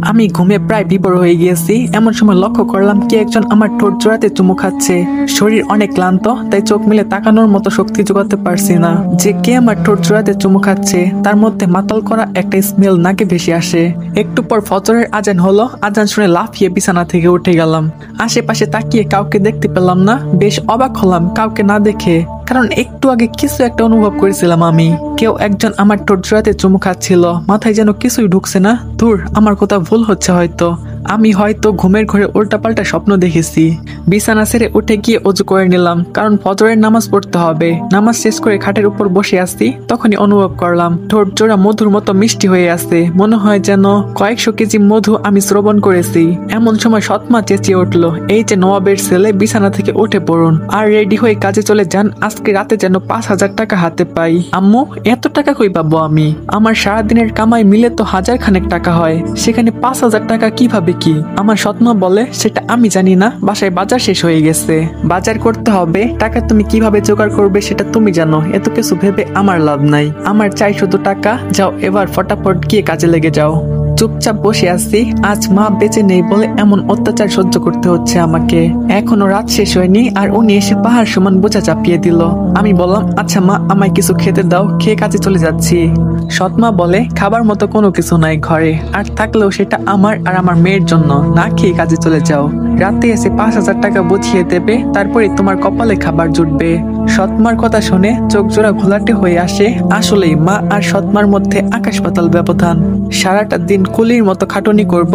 আমি ঘুমে প্রায় বিভোর হয়ে গিয়েছি। এমন সময় লক্ষ্য করলাম কে একজন আমার ঠোঁট জোড়াতে চুমু খাচ্ছে। শরীর অনেক ক্লান্ত, তাই চোখ মিলে তাকানোর মতো শক্তি জোগাতে পারছি না। যে কে আমার ঠোঁট জোড়াতে চুমু খাচ্ছে তার মধ্যে মাতাল করা একটা স্মেল নাকে ভেসে আসে। একটু পর ফজরের আজান হলো। আজান শুনে লাফিয়ে বিছানা থেকে উঠে গেলাম। আশেপাশে তাকিয়ে কাউকে দেখতে পেলাম না। বেশ অবাক হলাম কাউকে না দেখে, কারণ একটু আগে কিছু একটা অনুভব করেছিলাম আমি। কেউ একজন আমার ঠোঁট জোড়াতে চুমু খাচ্ছিল। মাথায় যেন কিছুই ঢুকছে না। ধুর, আমার কথা ভুল হচ্ছে হয়তো। আমি হয়তো ঘুমের ঘরে উল্টাপাল্টা স্বপ্ন দেখেছি। বিছানা ছেড়ে উঠে গিয়ে অজু করে নিলাম, কারণ ফজরের নামাজ পড়তে হবে। নামাজ শেষ করে খাটের উপর বসে আসছি, তখনই অনুভব করলাম ঠোঁট জোড়া মধুর মতো মিষ্টি হয়ে আসছে। মনে হয় যেন কয়েকশো কেজি মধু আমি শ্রবণ করেছি। এমন সময় সৎমা চেঁচিয়ে উঠলো, এই যে নবাবের ছেলে, বিছানা থেকে উঠে পড়ুন আর রেডি হয়ে কাজে চলে যান। আজকে রাতে যেন 5,000 টাকা হাতে পাই। আম্মু, এত টাকা কই পাবো আমি? আমার সারাদিনের কামাই মিলে তো 1,000 খানেক টাকা হয়, সেখানে 5,000 টাকা কিভাবে কি? আমার সৎমা বলে, সেটা আমি জানি না, বাসায় বাজার শেষ হয়ে গেছে, বাজার করতে হবে, টাকা তুমি কিভাবে জোগাড় করবে সেটা তুমি জানো, এত কিছু ভেবে আমার লাভ নাই। আমার চাই শুধু টাকা। যাও এবার ফটাফট গিয়ে কাজে লেগে যাও। চুপচাপ বসে আছি। আজ মা বেঁচে নেই বলে এমন অত্যাচার সহ্য করতে হচ্ছে আমাকে। এখনো রাত শেষ হয়নি আর উনি এসে পাহাড় সমান বোঝা চাপিয়ে দিল। আমি বললাম, আচ্ছা মা, আমায় কিছু খেতে দাও, খেয়ে কাজে চলে যাচ্ছি। সৎমা বলে, খাবার মতো কোনো কিছু নাই ঘরে, আর থাকলেও সেটা আমার আর আমার মেয়ের জন্য, না খেয়ে কাজে চলে যাও। রাতে এসে 5,000 টাকা বুঝিয়ে দেবে, তারপরে তোমার কপালে খাবার জুটবে। সৎমার কথা শুনে চোখ জোড়া ঘোলাটে হয়ে আসে। আসলেই মা আর সৎমার মধ্যে আকাশ পাতাল ব্যবধান। সারাটা দিন কুলির মতো খাটুনি করব,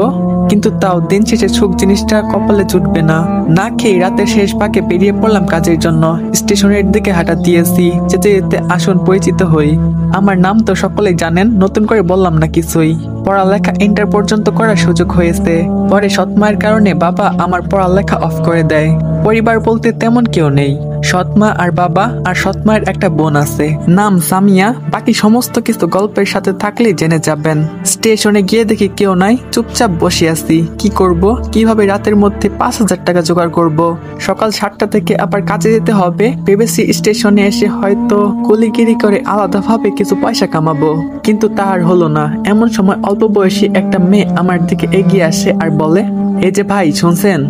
কিন্তু তাও দিন শেষে সুখ জিনিসটা কপালে জুটবে না। না খেয়ে রাতের শেষ পাকে বেরিয়ে পড়লাম কাজের জন্য। স্টেশনের দিকে হাঁটা দিয়েছি। যেতে যেতে আসন পরিচিত হই। আমার নাম তো সকলেই জানেন, নতুন করে বললাম না কিছুই। পড়ালেখা ইন্টার পর্যন্ত করার সুযোগ হয়েছে। পরে সৎমায়ের কারণে বাবা আমার পড়ালেখা অফ করে দেয়। পরিবার বলতে তেমন কেউ নেই। সৎমা আর বাবা আর সৎমায়ের একটা বোন আছে, নাম সামিয়া। বাকি সমস্ত কিছু গল্পের সাথে থাকলেই জেনে যাবেন। স্টেশনে গিয়ে দেখি কেউ নাই, চুপচাপ বসে আছি। কি করব, কিভাবে রাতের মধ্যে 5,000 টাকা জোগাড় করব? সকাল 7টা থেকে আবার কাজে যেতে হবে। ভেবেছি স্টেশনে এসে হয়তো কুলিগিরি করে আলাদাভাবে কিছু পয়সা কামাবো, কিন্তু তা আর হলো না। এমন সময় অল্প বয়সী একটা মেয়ে আমার দিকে এগিয়ে আসে আর বলে, এই যে ভাই, শুনছেন?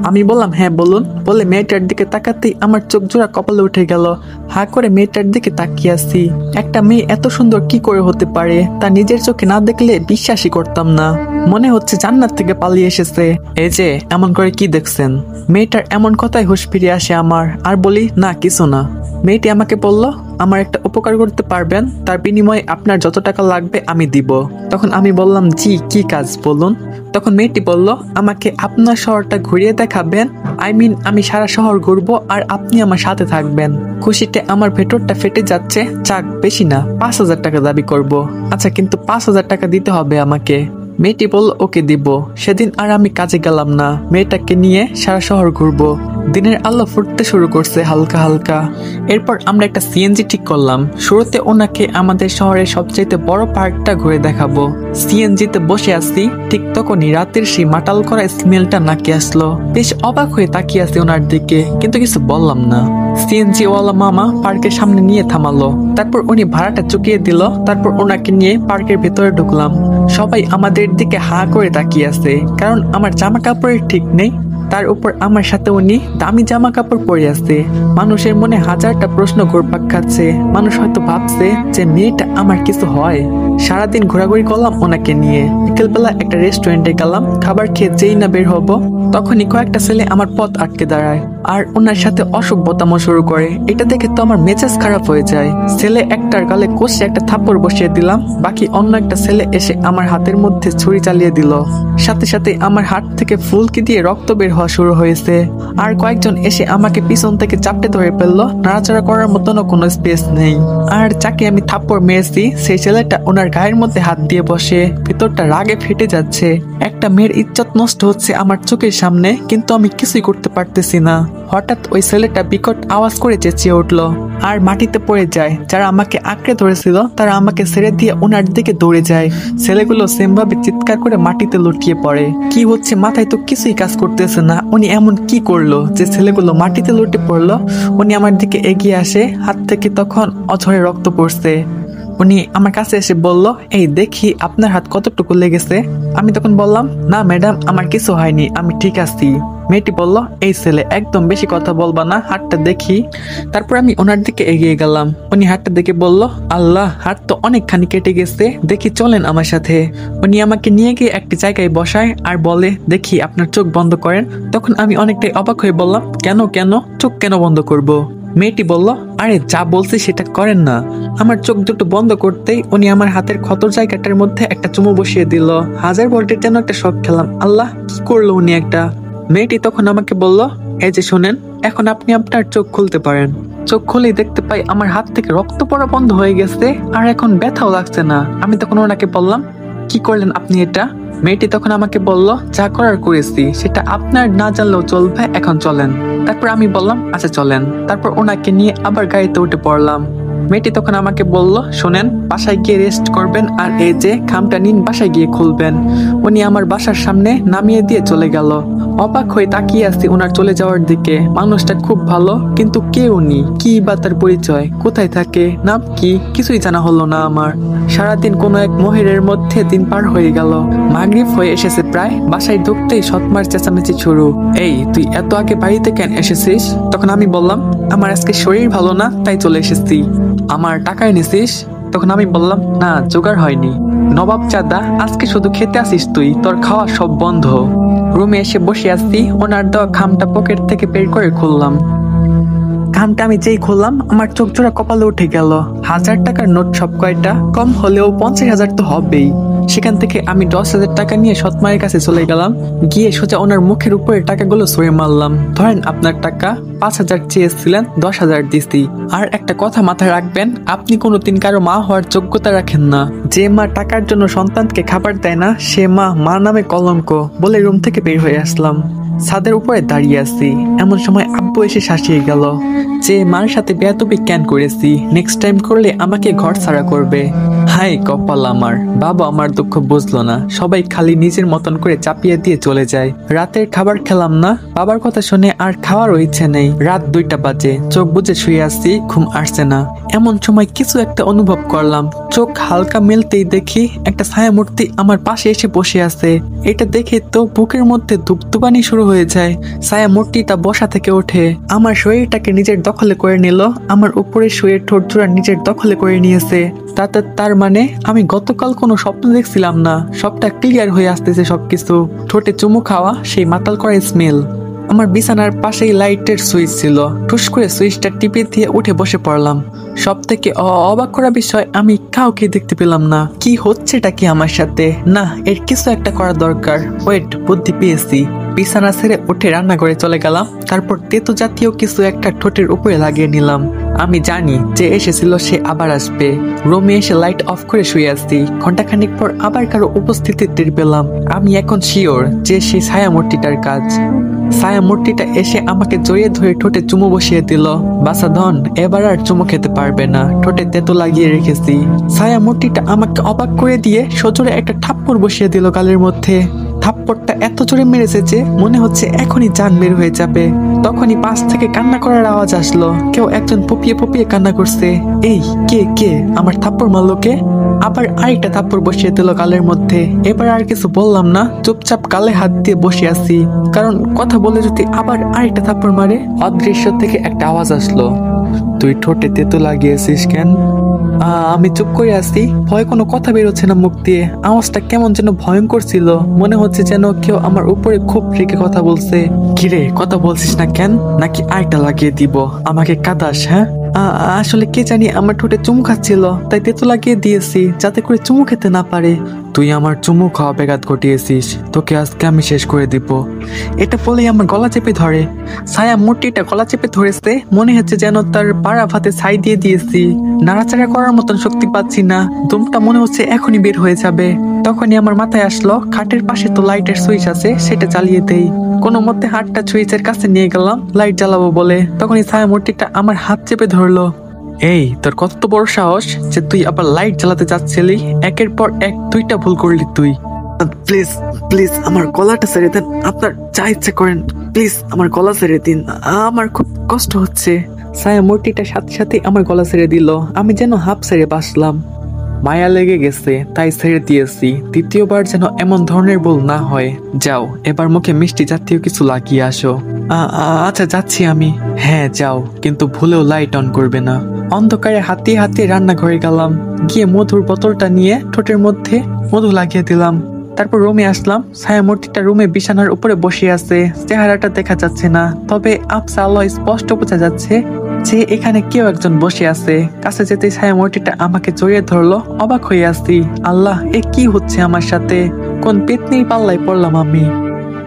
আমি বললাম, হ্যাঁ বলুন। বলে মেয়েটার দিকে তাকাতেই আমার চোখ জোড়া কপালে উঠে গেল। হা করে মেয়েটার দিকে তাকিয়ে আছি। একটা মেয়ে এত সুন্দর কি করে হতে পারে, তা নিজের চোখে না দেখলে বিশ্বাসই করতাম না। মনে হচ্ছে জান্নাত থেকে পালিয়ে এসেছে। এই যে, এমন করে কি দেখছেন? মেয়েটার এমন কথায় হুঁশ ফিরে আসে আমার। আর বলি, না কিছু না। মেয়েটি আমাকে বলল, আমার একটা উপকার করতে পারবেন? তার বিনিময়ে আপনার যত টাকা লাগবে আমি দিব। তখন আমি বললাম, জি, কি কাজ বলুন। তখন মেয়েটি বলল, আমাকে আপনার শহরটা ঘুরিয়ে দেখাবেন। আমি সারা শহর ঘুরবো আর আপনি আমার সাথে থাকবেন। খুশিতে আমার ভেতরটা ফেটে যাচ্ছে। যাক, বেশি না, 5,000 টাকা দাবি করব। আচ্ছা, কিন্তু 5,000 টাকা দিতে হবে আমাকে। মেয়েটি বলল, ওকে দিব। সেদিন আর আমি কাজে গেলাম না। মেয়েটাকে নিয়ে সারা শহর ঘুরবো। দিনের আলো ফুটতে শুরু করছে হালকা হালকা। এরপর আমরা একটা সিএনজি ঠিক করলাম। শুরুতে ওনাকে আমাদের শহরের সবচেয়ে বড় পার্কটা ঘুরে দেখাবো। সিএনজিতে বসে আছি, ঠিক তখনই রাতের সেই মাতাল করা স্মেলটা নাকে আসলো। বেশ অবাক হয়ে তাকিয়ে আছি ওনার দিকে, কিন্তু কিছু বললাম না। সিএনজি ওয়ালা মামা পার্কের সামনে নিয়ে থামালো। তারপর উনি ভাড়াটা চুকিয়ে দিল। তারপর ওনাকে নিয়ে পার্কের ভেতরে ঢুকলাম। সবাই আমাদের দিকে হা করে তাকিয়ে আছে, কারণ আমার জামা কাপড়ের ঠিক নেই। তার উপর আমার সাথে উনি দামি জামা কাপড় পরে আছে। মানুষের মনে হাজারটা প্রশ্ন ঘুরপাক খাচ্ছে। মানুষ হয়তো ভাবছে যে মেয়েটা আমার কিছু হয়। সারাদিন ঘোরাঘুরি করলাম ওনাকে নিয়ে। বিকেলবেলা একটা রেস্টুরেন্টে গেলাম। খাবার খেয়ে যেই না বের হবো, তখনই কয়েকটা ছেলে আমার পথ আটকে দাঁড়ায় আর ওনার সাথে অসভ্যতামো শুরু করে। এটা দেখে তো আমার মেজাজ খারাপ হয়ে যায়। ছেলে একটার গালে কষে একটা থাপ্পড় বসিয়ে দিলাম। বাকি অন্য একটা ছেলে এসে আমার হাতের মধ্যে ছুরি চালিয়ে দিল। সাথে সাথে আমার হাত থেকে ফুলকি দিয়ে রক্ত বের হওয়া শুরু হয়েছে। আর কয়েকজন এসে আমাকে পিছন থেকে চাপটে ধরে ফেললো। নাড়াচাড়া করার মতনও কোনো স্পেস নেই। আর যাকে আমি থাপ্পড় মেরেছি, সেই ছেলেটা ওনার গায়ের মধ্যে হাত দিয়ে বসে। ভিতরটা রাগে ফেটে যাচ্ছে। একটা মেয়ের ইজ্জত নষ্ট হচ্ছে আমার চোখের সামনে, কিন্তু আমি কিছুই করতে পারতেছি না। হঠাৎ ওই ছেলেটা বিকট আওয়াজ করে চেঁচিয়ে উঠলো আর মাটিতে পড়ে যায়। যারা আমাকে আঁকড়ে ধরেছিল তারা আমাকে ছেড়ে দিয়ে ওনার দিকে দৌড়ে যায়। ছেলেগুলো সেম ভাবে চিৎকার করে মাটিতে লুটিয়ে পড়ে। কি হচ্ছে মাথায় তো কিছুই কাজ করতেছে না। উনি এমন কি করলো যে ছেলেগুলো মাটিতে লুটে পড়লো? উনি আমার দিকে এগিয়ে আসে। হাত থেকে তখন অঝরে রক্ত পড়ছে। উনি আমার কাছে এসে বলল, এই দেখি আপনার হাত কতটুকু লেগেছে। আমি তখন বললাম, না ম্যাডাম, আমার কিছু হয়নি, আমি ঠিক আছি। মেয়েটি বলল, এই ছেলে একদম বেশি কথা বলবা না, হাতটা দেখি। তারপর আমি ওনার দিকে এগিয়ে গেলাম। উনি হাতটা দেখে বলল, আল্লাহ, হাত তো অনেকখানি কেটে গেছে, দেখি চলেন আমার সাথে। উনি আমাকে নিয়ে গিয়ে একটি জায়গায় বসায় আর বলে, দেখি আপনার চোখ বন্ধ করেন। তখন আমি অনেকটাই অবাক হয়ে বললাম, কেন কেন চোখ কেন বন্ধ করব? মেয়েটি বলল, আরে যা বলছি সেটা করেন না। আমার চোখ দুটো বন্ধ করতেই উনি আমার হাতের ক্ষতর জায়গাটার মধ্যে একটা চুমু বসিয়ে দিল। হাজার ভোল্টের যেন একটা শক খেলাম। আল্লাহ, কি করলো উনি একটা। মেয়েটি তখন আমাকে বলল, এই যে শোনেন, এখন আপনি আপনার চোখ খুলতে পারেন। চোখ খুলেই দেখতে পাই আমার হাত থেকে রক্ত পড়া বন্ধ হয়ে গেছে, আর এখন ব্যথাও লাগছে না। আমি তখন ওনাকে বললাম, কি করলেন আপনি এটা? মেয়েটি তখন আমাকে বলল, যা করার করেছি, সেটা আপনার না জানলেও চলবে, এখন চলেন। তারপর আমি বললাম, আচ্ছা চলেন। তারপর ওনাকে নিয়ে আবার গাড়িতে উঠে পড়লাম। মেয়েটি তখন আমাকে বলল, শোনেন, বাসায় গিয়ে রেস্ট করবেন, আর এই যে খামটা নিন, বাসায় গিয়ে খুলবেন। উনি আমার বাসার সামনে নামিয়ে দিয়ে চলে গেল। অবাক হয়ে তাকিয়ে আছি ওনার চলে যাওয়ার দিকে। মানুষটা খুব ভালো, কিন্তু কে উনি, কি বা তার পরিচয়, কোথায় থাকে, নাম কি, কিছুই জানা হলো না আমার। সারাদিন কোনো এক মহিরের মধ্যে দিন পার হয়ে গেল। মাগরিব হয়ে এসেছে প্রায়। বাসায় ঢুকতেই সৎমার চেঁচামেচি শুরু, এই তুই এত আগে বাড়িতে কেন এসেছিস? তখন আমি বললাম, আমার আজকে শরীর ভালো না, তাই চলে এসেছি। আমার টাকা এনেছিস? তখন আমি বললাম, না, জোগাড় হয়নি। নবাব চাঁদা, আজকে শুধু খেতে আসিস তুই, তোর খাওয়া সব বন্ধ। রুমে এসে বসে আসছি, ওনার দেওয়া খামটা পকেট থেকে বের করে খুললাম। খামটা আমি যেই খুললাম, আমার চোখ জোড়া কপালে উঠে গেল। 1000 টাকার নোট সব কয়টা, কম হলেও 50,000 তো হবেই। সেখান থেকে আমি 10,000 টাকা নিয়ে সৎমায়ের কাছে চলে গেলাম। গিয়ে সোজা ওনার মুখের উপরে টাকাগুলো ছুঁড়ে মারলাম। ধরেন আপনার টাকা, 5,000 চেয়েছিলেন, 10,000 দিছি। আর একটা কথা মাথায় রাখবেন, আপনি কোনোদিন কারো মা হওয়ার যোগ্যতা রাখেন না। যে মা টাকার জন্য সন্তানকে খাবার দেয় না, সে মা নামে কলঙ্ক। বলে রুম থেকে বের হয়ে আসলাম। ছাদের উপরে দাঁড়িয়ে আছি, এমন সময় আব্বু এসে শাসিয়ে গেল, যে মার সাথে বেয়াদবি কেন করেছি, নেক্সট টাইম করলে আমাকে ঘর ছাড়া করবে। হাই কপাল আমার, বাবা আমার দুঃখ বুঝলো না, সবাই খালি নিজের মতন করে চাপিয়ে দিয়ে চলে যায়। রাতের খাবার খেলাম না, বাবার কথা শুনে আর খাওয়ারও ইচ্ছে নেই। রাত 2টা বাজে, চোখ বুজে শুয়ে আসছি, ঘুম আসছে না। এমন সময় কিছু একটা অনুভব করলাম। চোখ হালকা মেলতেই দেখি একটা ছায়ামূর্তি আমার পাশে এসে বসে আছে। এটা দেখে তো বুকের মধ্যে ধুপধুপানি শুরু হয়ে যায়। ছায়ামূর্তিটা বসা থেকে ওঠে, আমার শরীরটাকে নিজের দখলে করে নিল, আমার উপরে শুয়ে ঠোঁট জোড়া নিজের দখলে করে নিয়েছে। তার মানে আমি গতকাল কোনো স্বপ্ন দেখছিলাম না, সবটা ক্লিয়ার হয়ে আসতেছে সবকিছু। ঠোঁটে চুমু খাওয়া, সেই মাতাল করা স্মেল। আমার বিছানার পাশেই লাইটের সুইচ ছিল, ঠুস করে সুইচটা টিপে দিয়ে উঠে বসে পড়লাম। সব থেকে অবাক করা বিষয়, আমি কাউকে দেখতে পেলাম না। কি হচ্ছেটা কি আমার সাথে? না, এর কিছু একটা করা দরকার। ওয়েট, বুদ্ধি পেয়েছি। বিছানা ছেড়ে উঠে রান্নাঘরে চলে গেলাম। তারপর তেতো জাতীয় কিছু একটা ঠোঁটের উপরে লাগিয়ে নিলাম। আমি জানি যে এসেছিল সে আবার আসবে। রুমে এসে লাইট অফ করে শুয়ে আসছি। ঘন্টাখানিক পর আবার কারো উপস্থিতি টের পেলাম। আমি এখন শিওর যে সেই ছায়ামূর্তিটার কাজ। ছায়ামূর্তিটা এসে আমাকে জড়িয়ে ধরে ঠোঁটে চুমু বসিয়ে দিল। বাসাধন, এবার আর চুমু খেতে পারবে না, ঠোঁটে তেতো লাগিয়ে রেখেছি। ছায়ামূর্তিটা আমাকে অবাক করে দিয়ে সজোরে একটা থাপ্পড় বসিয়ে দিল গালের মধ্যে। থাপ্পড়টা এত জোরে মেরেছে যে মনে হচ্ছে এখনই জান বের হয়ে যাবে। তখনই পাশ থেকে কান্না করার আওয়াজ আসলো। কেউ একজন পুপিয়ে পুপিয়ে কান্না করছে। এই কে আমার থাপ্পড় মারলো কে? আবার আরেকটা থাপ্পড় বসিয়ে দিল গালের মধ্যে। এবার আর কিছু বললাম না, চুপচাপ গালে হাত দিয়ে বসে আছি, কারণ কথা বলে যদি আবার আরেকটা থাপ্পড় মারে। অদৃশ্য থেকে একটা আওয়াজ আসলো, তুই ঠোঁটে তেতো লাগিয়েছিস কেন? আমি চুপ করে আছি, ভয় কোনো কথা বেরোচ্ছে না মুখ দিয়ে। আওয়াজটা কেমন যেন ভয়ঙ্কর ছিল, মনে হচ্ছে যেন কেউ আমার উপরে খুব রেগে কথা বলছে। কিরে, কথা বলছিস না কেন? নাকি আরেকটা লাগিয়ে দিব? আমাকে কাঁদাস? হ্যাঁ, আসলে কে জানি আমার ঠোঁটে চুমু খাচ্ছিল, তাই তেতো লাগিয়ে দিয়েছি যাতে করে চুমু খেতে না পারে। তুই আমার চুমু খাওয়া ব্যাঘাত ঘটিয়েছিস, তোকে আজকে আমি শেষ করে দিব। এটা বলেই আমার গলা চেপে ধরে। ছায়া মূর্তিটা গলা চেপে ধরেছে, মনে হচ্ছে যেন তার পাড়া ভাতে ছাই দিয়ে দিয়েছি। নাড়াচাড়া করার মতন শক্তি পাচ্ছি না, দমটা মনে হচ্ছে এখনই বের হয়ে যাবে। তখনই আমার মাথায় আসলো, খাটের পাশে তো লাইটের সুইচ আছে, সেটা জ্বালিয়ে দেই। কোনো মতে হাতটা সুইচের কাছে নিয়ে গেলাম লাইট জ্বালাবো বলে। তখনই ছায়া মূর্তিটা আমার হাত চেপে ধরলো। এই, তোর কত বড় সাহস যে তুই আবার লাইট জ্বালাতে যাচ্ছিলি? একের পর এক 2টা ভুল করলি তুই। প্লিজ প্লিজ আমার গলাটা ছেড়ে দেন, আপনার যা ইচ্ছা করেন, প্লিজ আমার গলা ছেড়ে দিন, আমার খুব কষ্ট হচ্ছে। ছায়া মূর্তিটা সাথে সাথে আমার গলা ছেড়ে দিল। আমি যেন হাঁপ ছেড়ে বাঁচলাম। মায়া লেগে গেছে তাই ছেড়ে দিয়েছি, দ্বিতীয়বার যেন এমন ধরনের ভুল না হয়। যাও এবার মুখে মিষ্টি জাতীয় কিছু লাগিয়ে আসো। আচ্ছা যাচ্ছি আমি। হ্যাঁ যাও, কিন্তু ভুলেও লাইট অন করবে না। অন্ধকারে হাতিয়ে হাতিয়ে রান্নাঘরে গেলাম, গিয়ে মধুর বোতলটা নিয়ে ঠোঁটের মধ্যে মধু লাগিয়ে দিলাম। তারপর রুমে আসলাম। ছায়ামূর্তিটা রুমে বিছানার উপরে বসে আছে, চেহারাটা দেখা যাচ্ছে না, তবে আফসা আল্লাহ স্পষ্ট বোঝা যাচ্ছে যে এখানে কেউ একজন বসে আছে। কাছে যেতে ছায়ামূর্তিটা আমাকে জড়িয়ে ধরলো। অবাক হয়ে আসছি, আল্লাহ এ কি হচ্ছে আমার সাথে? কোন পেতনির পাল্লায় পড়লাম আমি?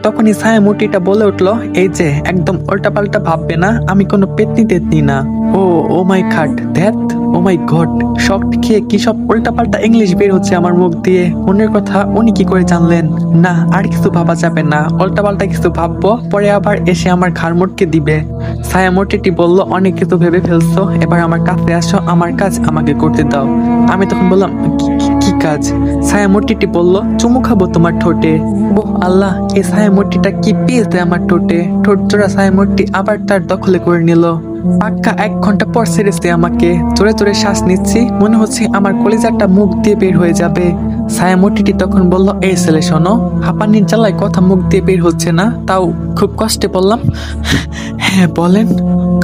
তখনই ছায়ামূর্তিটা বলে উঠলো, এই যে একদম উল্টাপাল্টা ভাববে না, আমি কোনো পেতনি টেতনি না। ও মাই খাট ধ্যাত, ও মাই গড, শক খেয়ে কি সব উল্টাপাল্টা ইংলিশ বের হচ্ছে আমার মুখ দিয়ে। মনের কথা উনি কি করে জানলেন? না, আর কিছু ভাবা যাবে না, উল্টাপাল্টা কিছু ভাববো, পরে আবার এসে আমার ঘাড় মোটকে দিবে। ছায়ামূর্তিটি বলল, অনেক কিছু ভেবে ফেলছো, এবার আমার কাছে আসো, আমার কাজ আমাকে করতে দাও। আমি তখন বললাম, কি কাজ? ছায়ামূর্তিটি বলল, চুমু খাবো তোমার ঠোঁটে। ও আল্লাহ, এই ছায়ামূর্তিটা কি পেয়েছে আমার ঠোঁটে? ঠোঁট জোড়া ছায়ামূর্তি আবার তার দখলে করে নিল। পাক্কা 1 ঘন্টা পর ছেড়েছে আমাকে। জোরে জোরে শ্বাস নিচ্ছি, মনে হচ্ছে আমার কলিজাটা মুখ দিয়ে বের হয়ে যাবে। ছায়ামূর্তিটি তখন বলল, এই ছেলে শোনো, হাঁপানির জ্বালায় কথা মুখ দিয়ে বের হচ্ছে না, তাও খুব কষ্টে বললাম, হ্যাঁ বলেন।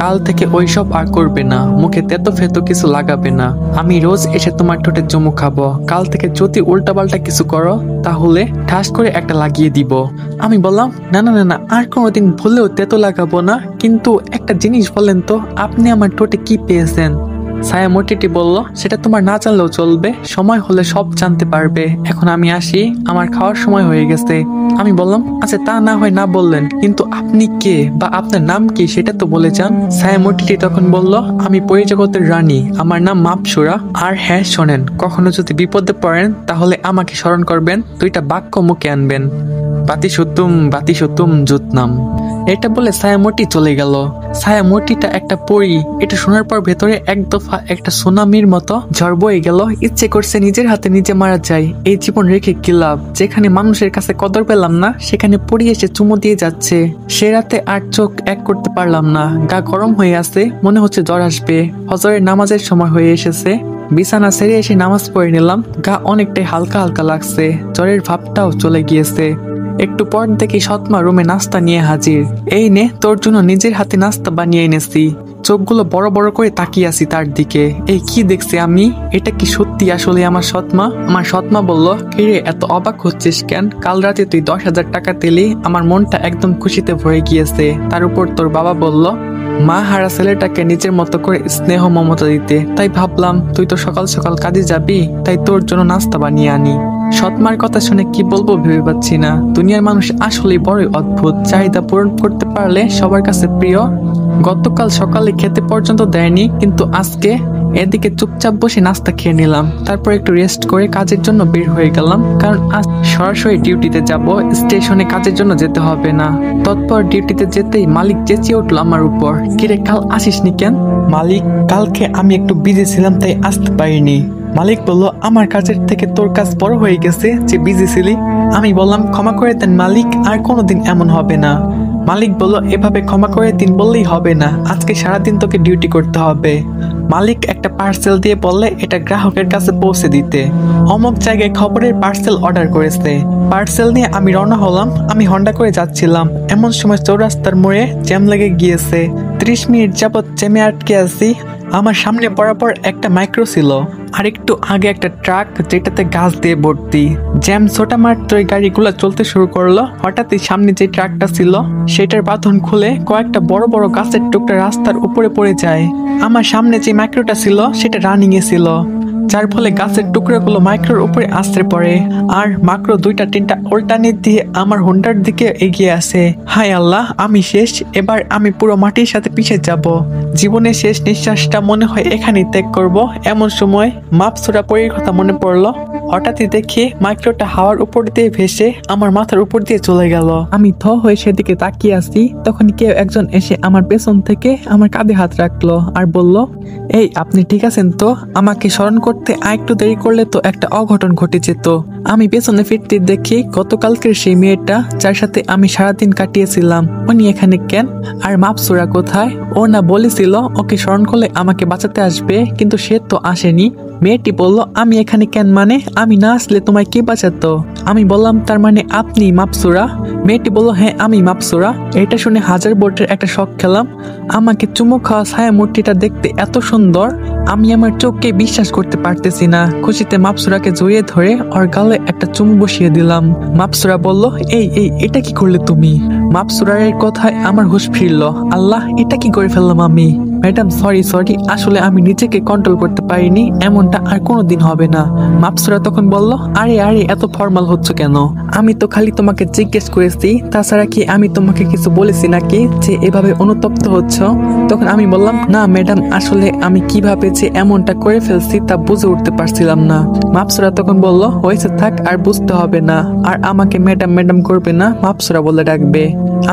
কাল থেকে ওইসব আর করবে না, মুখে তেতো ফেতো কিছু লাগাবে না। আমি রোজ এসে তোমার ঠোঁটে চুমু খাবো। কাল থেকে যদি উল্টাপাল্টা কিছু করো তাহলে ঠাস করে একটা লাগিয়ে দিব। আমি বললাম, না না না না, আর কোনোদিন ভুলেও তেতো লাগাবো না। কিন্তু একটা জিনিস বলেন তো, আপনি আমার ঠোঁটে কি পেয়েছেন? ছায়ামূর্তিটি বলল, সেটা তোমার না জানলেও চলবে, সময় হলে সব জানতে পারবে। এখন আমি আসি, আমার খাওয়ার সময় হয়ে গেছে। আমি বললাম, আচ্ছা তা না হয় না বললেন, কিন্তু আপনি কে বা আপনার নাম কি সেটা তো বলে যান। ছায়ামূর্তিটি তখন বলল, আমি পরিজগতের রানী, আমার নাম মাপসুরা। আর হ্যাঁ শোনেন, কখনো যদি বিপদে পড়েন তাহলে আমাকে স্মরণ করবেন, 2টা বাক্য মুখে আনবেন, বাতি সতুম জুতনাম। এটা বলে ছায়ামূর্তি চলে গেল। ছায়ামূর্তিটা একটা পরী। এটা শোনার পর ভেতরে এক দফা একটা সুনামির মতো ঝড় বয়ে গেল। ইচ্ছে করছে নিজের হাতে নিজে মারা যায়। এই জীবন রেখে কি লাভ? যেখানে মানুষের কাছে কদর পেলাম না, সেখানে পড়ি এসে চুমু দিয়ে যাচ্ছে। সে রাতে আর চোখ এক করতে পারলাম না, গা গরম হয়ে আছে, মনে হচ্ছে জ্বর আসবে। ফজরের নামাজের সময় হয়ে এসেছে, বিছানা ছেড়ে এসে নামাজ পড়ে নিলাম। গা অনেকটাই হালকা হালকা লাগছে, জ্বরের ভাবটাও চলে গিয়েছে। একটু পর দেখি সৎমা রুমে নাস্তা নিয়ে হাজির। এই নে, তোর জন্য নিজের হাতে নাস্তা বানিয়ে এনেছি। চোখগুলো বড় বড় করে তাকিয়ে আছি তার দিকে। এই কি দেখছি আমি? এটা কি সত্যি আসলে আমার সৎমা? আমার সৎমা বলল, কিরে এত অবাক হচ্ছিস কেন? কাল রাতে তুই 10,000 টাকা দিলি, আমার মনটা একদম খুশিতে ভরে গিয়েছে। তার উপর তোর বাবা বলল মা হারা ছেলেটাকে নিজের মতো করে স্নেহ মমতা দিতে, তাই ভাবলাম তুই তো সকাল সকাল কাজে যাবি, তাই তোর জন্য নাস্তা বানিয়ে আনি। সৎমার কথা শুনে কি বলবো ভেবে পাচ্ছি না। দুনিয়ার মানুষ আসলেই বড়ই অদ্ভুত, চাহিদা পূরণ করতে পারলে সবার কাছে প্রিয়। গতকাল সকালে খেতে পর্যন্ত দেয়নি, কিন্তু আজকে এদিকে চুপচাপ বসে নাস্তা খেয়ে নিলাম। তারপর একটু রেস্ট করে কাজের জন্য বের হয়ে গেলাম, কারণ আজ সরাসরি ডিউটিতে যাব। স্টেশনে কাজের জন্য যেতে হবে না। তৎপর ডিউটিতে যেতেই মালিক চেঁচিয়ে উঠলো আমার উপর, কিরে কাল আসিসনি কেন? মালিক, কালকে আমি একটু বিজি ছিলাম তাই আসতে পারিনি। মালিক বলল, আমার কাজের থেকে তোর কাজ বড় হয়ে গেছে যে বিজি ছিলি। আমি বললাম, ক্ষমা করে দেন মালিক, আর কোনোদিন এমন হবে না। মালিক বলল, এভাবে ক্ষমা করে দিন বললেই হবে না, আজকে সারাদিন তোকে ডিউটি করতে হবে। মালিক একটা পার্সেল দিয়ে বললে এটা গ্রাহকের কাছে পৌঁছে দিতে। অমুক জায়গায় খবরের পার্সেল অর্ডার করেছে। পার্সেল নিয়ে আমি রওনা হলাম। আমি হন্ডা করে যাচ্ছিলাম, এমন সময় চৌরাস্তার মোড়ে জ্যাম লেগে গিয়েছে। 30 মিনিট যাবৎ জ্যামে আটকে আছি। আমার সামনে বরাবর একটা মাইক্রো ছিল, আর একটু আগে একটা ট্রাক যেটাতে গাছ দিয়ে ভর্তি। জ্যাম ছোটা মাত্রই গাড়িগুলো চলতে শুরু করলো। হঠাৎই সামনে যে ট্রাকটা ছিল সেটার বাঁধন খুলে কয়েকটা বড় বড় গাছের টুকরা রাস্তার উপরে পড়ে যায়। আমার সামনে যে মাইক্রোটা ছিল সেটা রানিং এ ছিল, যার ফলে গাছের টুকরোগুলো মাইক্রোর উপরে আছড়ে পড়ে। আর মাইক্রো 2-3টা অল্টারনেট দিয়ে আমার হোন্ডার দিকে এগিয়ে আসে। হায় আল্লাহ, আমি শেষ। এবার আমি পুরো মাটির সাথে পিছিয়ে যাব। জীবনের শেষ নিঃশ্বাসটা মনে হয় এখানেই ত্যাগ করব। এমন সময় মাপসুরা পরীর কথা মনে পড়লো। হঠাৎই দেখি মাইক্রোটা হাওয়ার উপর দিয়ে ভেসে আমার মাথার উপর দিয়ে চলে গেল। আমি থ হয়ে সেদিকে তাকিয়ে আছি। তখন কেউ একজন এসে আমার পেছন থেকে আমার কাঁধে হাত রাখলো আর বলল, এই আপনি ঠিক আছেন তো? আমাকে স্মরণ করতে আরেকটু দেরি করলে তো একটা অঘটন ঘটে যেত। আমি পেছনে ফিরতে দেখি গতকালকের সেই মেয়েটা যার সাথে আমি সারাদিন কাটিয়েছিলাম, উনি এখানে কেন? আর মাপসুরা কোথায়? ও না বলেছিল ওকে স্মরণ করলে আমাকে বাঁচাতে আসবে, কিন্তু সে তো আসেনি। মেয়েটি বলল, আমি এখানে কেন মানে আমি না আসলে তোমায় কে বাঁচাতো? আমি বললাম, তার মানে আপনি মাপসুরা? মেয়েটি বলল, হ্যাঁ আমি মাপসুরা। এটা শুনে হাজার বোর্ডের একটা শখ খেলাম। আমাকে চুমু খাওয়া ছায়া মূর্তিটা দেখতে এত সুন্দর, আমি আমার চোখকে বিশ্বাস করতে পারতেছি না। খুশিতে মাপসুরাকে জড়িয়ে ধরে ওর গালে একটা চুমু বসিয়ে দিলাম। মাপসুরা বলল, এই এই এটা কি করলে তুমি? মাপসুরার এই কথায় আমার হুঁশ ফিরল। আল্লাহ, এটা কি করে ফেললাম আমি? ম্যাডাম সরি, আসলে আমি নিজেকে কন্ট্রোল করতে পারিনি, এমনটা আর কোনোদিন হবে না। মাপসুরা তখন বলল, আরে আরে এত ফর্মাল হচ্ছে কেন? আমি তো খালি তোমাকে জিজ্ঞেস করেছি, তাছাড়া কি আমি তোমাকে কিছু বলেছি নাকি যে এভাবে অনুতপ্ত হচ্ছ? তখন আমি বললাম, না ম্যাডাম, আসলে আমি কিভাবে যে এমনটা করে ফেলছি তা বুঝে উঠতে পারছিলাম না। মাপসুরা তখন বলল, হয়েছে থাক, আর বুঝতে হবে না, আর আমাকে ম্যাডাম ম্যাডাম করবে না, মাপসুরা বলে ডাকবে।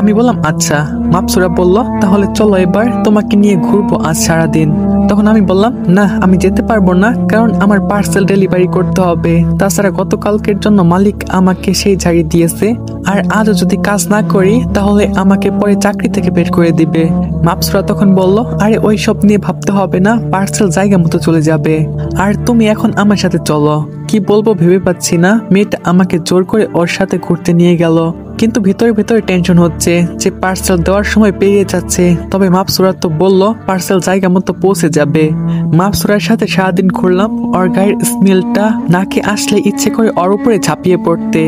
আমি বললাম, আচ্ছা। মাপসুরা বলল, তাহলে চলো এবার তোমাকে নিয়ে ঘুরবো আজ সারাদিন। তখন আমি বললাম, না আমি যেতে পারবো না, কারণ আমার পার্সেল ডেলিভারি করতে হবে। তাছাড়া গতকালকের জন্য মালিক আমাকে সেই ঝাড়ি দিয়েছে, আর আজও যদি কাজ না করি তাহলে আমাকে পরে চাকরি থেকে বের করে দিবে। মাপসুরা তখন বলল, আরে ওই সব নিয়ে ভাবতে হবে না, পার্সেল জায়গা মতো চলে যাবে, আর তুমি এখন আমার সাথে চলো। কি বলবো ভেবে পাচ্ছি না। মেয়েটা আমাকে জোর করে ওর সাথে ঘুরতে নিয়ে গেল, কিন্তু ভিতরে ভিতরে টেনশন হচ্ছে যে পার্সেল দেওয়ার সময় পেরিয়ে যাচ্ছে। তবে মাপসুরা তো বললো পার্সেল জায়গা মতো পৌঁছে যাবে। মাপসুরার সাথে সারাদিন ঘুরলাম, ওর গায়ের স্মেলটা নাকে আসলে ইচ্ছে করে ওর উপরে ঝাঁপিয়ে পড়তে।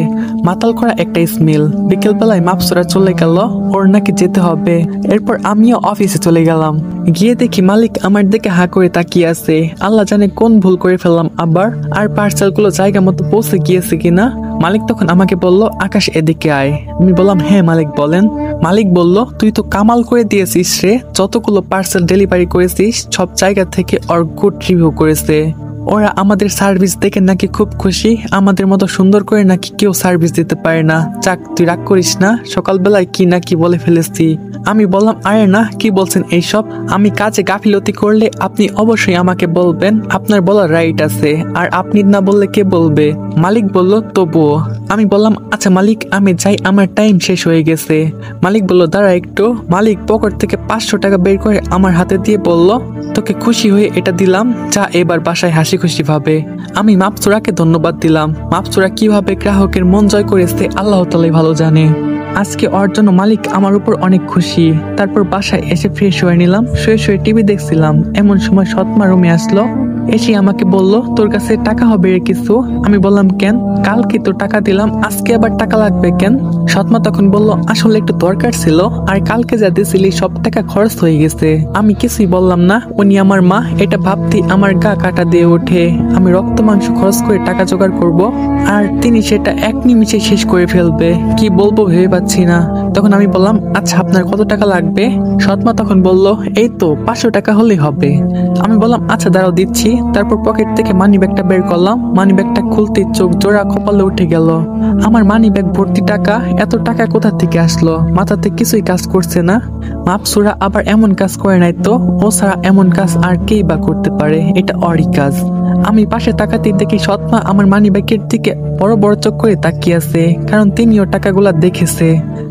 মাতাল করা একটা স্মেল। বিকেল বেলায় মাপসুরা চলে গেল, ওর নাকি যেতে হবে। এরপর আমিও অফিসে চলে গেলাম। গিয়ে দেখি মালিক আমার দিকে হা করে তাকিয়ে আছে। আল্লাহ জানে কোন ভুল করে ফেললাম আবার, আর পার্সেলগুলো জায়গা মতো পৌঁছে গিয়েছে কিনা। মালিক তখন আমাকে বলল, আকাশ এদিকে আয়। আমি বললাম, হ্যাঁ মালিক বলেন। মালিক বলল, তুই তো কামাল করে দিয়েছিস রে, যতগুলো পার্সেল ডেলিভারি করেছিস সব জায়গা থেকে ওর গুড রিভিউ করেছে। ওরা আমাদের সার্ভিস দেখে নাকি খুব খুশি, আমাদের মতো সুন্দর করে নাকি কেউ সার্ভিস দিতে পারে না। যাক, তুই রাগ করিস না, সকালবেলায় কি না কি বলে ফেলেছি। আমি বললাম, আরে না, কি বলছেন এইসব? আমি কাজে গাফিলতি করলে আপনি অবশ্যই আমাকে বলবেন, আপনার বলার রাইট আছে, আর আপনি না বললে কে বলবে? মালিক বলল, তবুও। আমি বললাম, আচ্ছা মালিক, আমি যাই, আমার টাইম শেষ হয়ে গেছে। মালিক বলল, দাঁড়া একটু। মালিক পকেট থেকে 500 টাকা বের করে আমার হাতে দিয়ে বলল, তোকে খুশি হয়ে এটা দিলাম, যা এবার বাসায় হাসি খুশি ভাবে। আমি মাপসুরাকে ধন্যবাদ দিলাম। মাপসুরা কিভাবে গ্রাহকের মন জয় করেছে আল্লাহ তাআলাই ভালো জানে। আজকে ওর জন্য মালিক আমার উপর অনেক খুশি। তারপর বাসায় এসে ফ্রেশ হয়ে নিলাম, শুয়ে শুয়ে টিভি দেখছিলাম। এমন সময় সৎমা রুমে আসলো, এসে আমাকে বলল, তোর কাছে টাকা হবে রে কিছু? আমি বললাম, কেন? কালকে তো টাকা দিলাম, আজকে আবার টাকা লাগবে কেন? সৎমা তখন বলল, আসলে একটু দরকার ছিল, আর কালকে যা দিয়েছিলি সব টাকা খরচ হয়ে গেছে। আমি কিছুই বললাম না। উনি আমার মা, এটা ভাবতে আমার গা কাটা দিয়ে ওঠে। আমি রক্ত মাংস খরচ করে টাকা জোগাড় করব, আর তিনি সেটা এক নিমিষে শেষ করে ফেলবে। কি বলবো ভেবে পাচ্ছি না। তখন আমি বললাম, আচ্ছা আপনার কত টাকা লাগবে? সৎমা তখন বলল, এই তো 500 টাকা হলেই হবে। আমি বললাম, আচ্ছা দাঁড়াও দিচ্ছি। তারপর পকেট থেকে মানি ব্যাগটা বের করলাম। মানি ব্যাগটা খুলতে চোখ জোড়া কপালে উঠে গেল। আমার মানি ব্যাগ ভর্তি টাকা। এত টাকা কোথা থেকে আসলো? মাথাতে কিছুই কাজ করছে না। মাপসুরা আবার এমন কাজ করে নাই তো? ও ছাড়া এমন কাজ আর কেই বা করতে পারে? এটা ওরই কাজ। আমি পাশে তাকাতে দেখি সৎমা আমার মানি ব্যাগের দিকে বড় বড় চোখ করে তাকিয়ে আছে, কারণ তিনিও টাকাগুলা দেখেছে।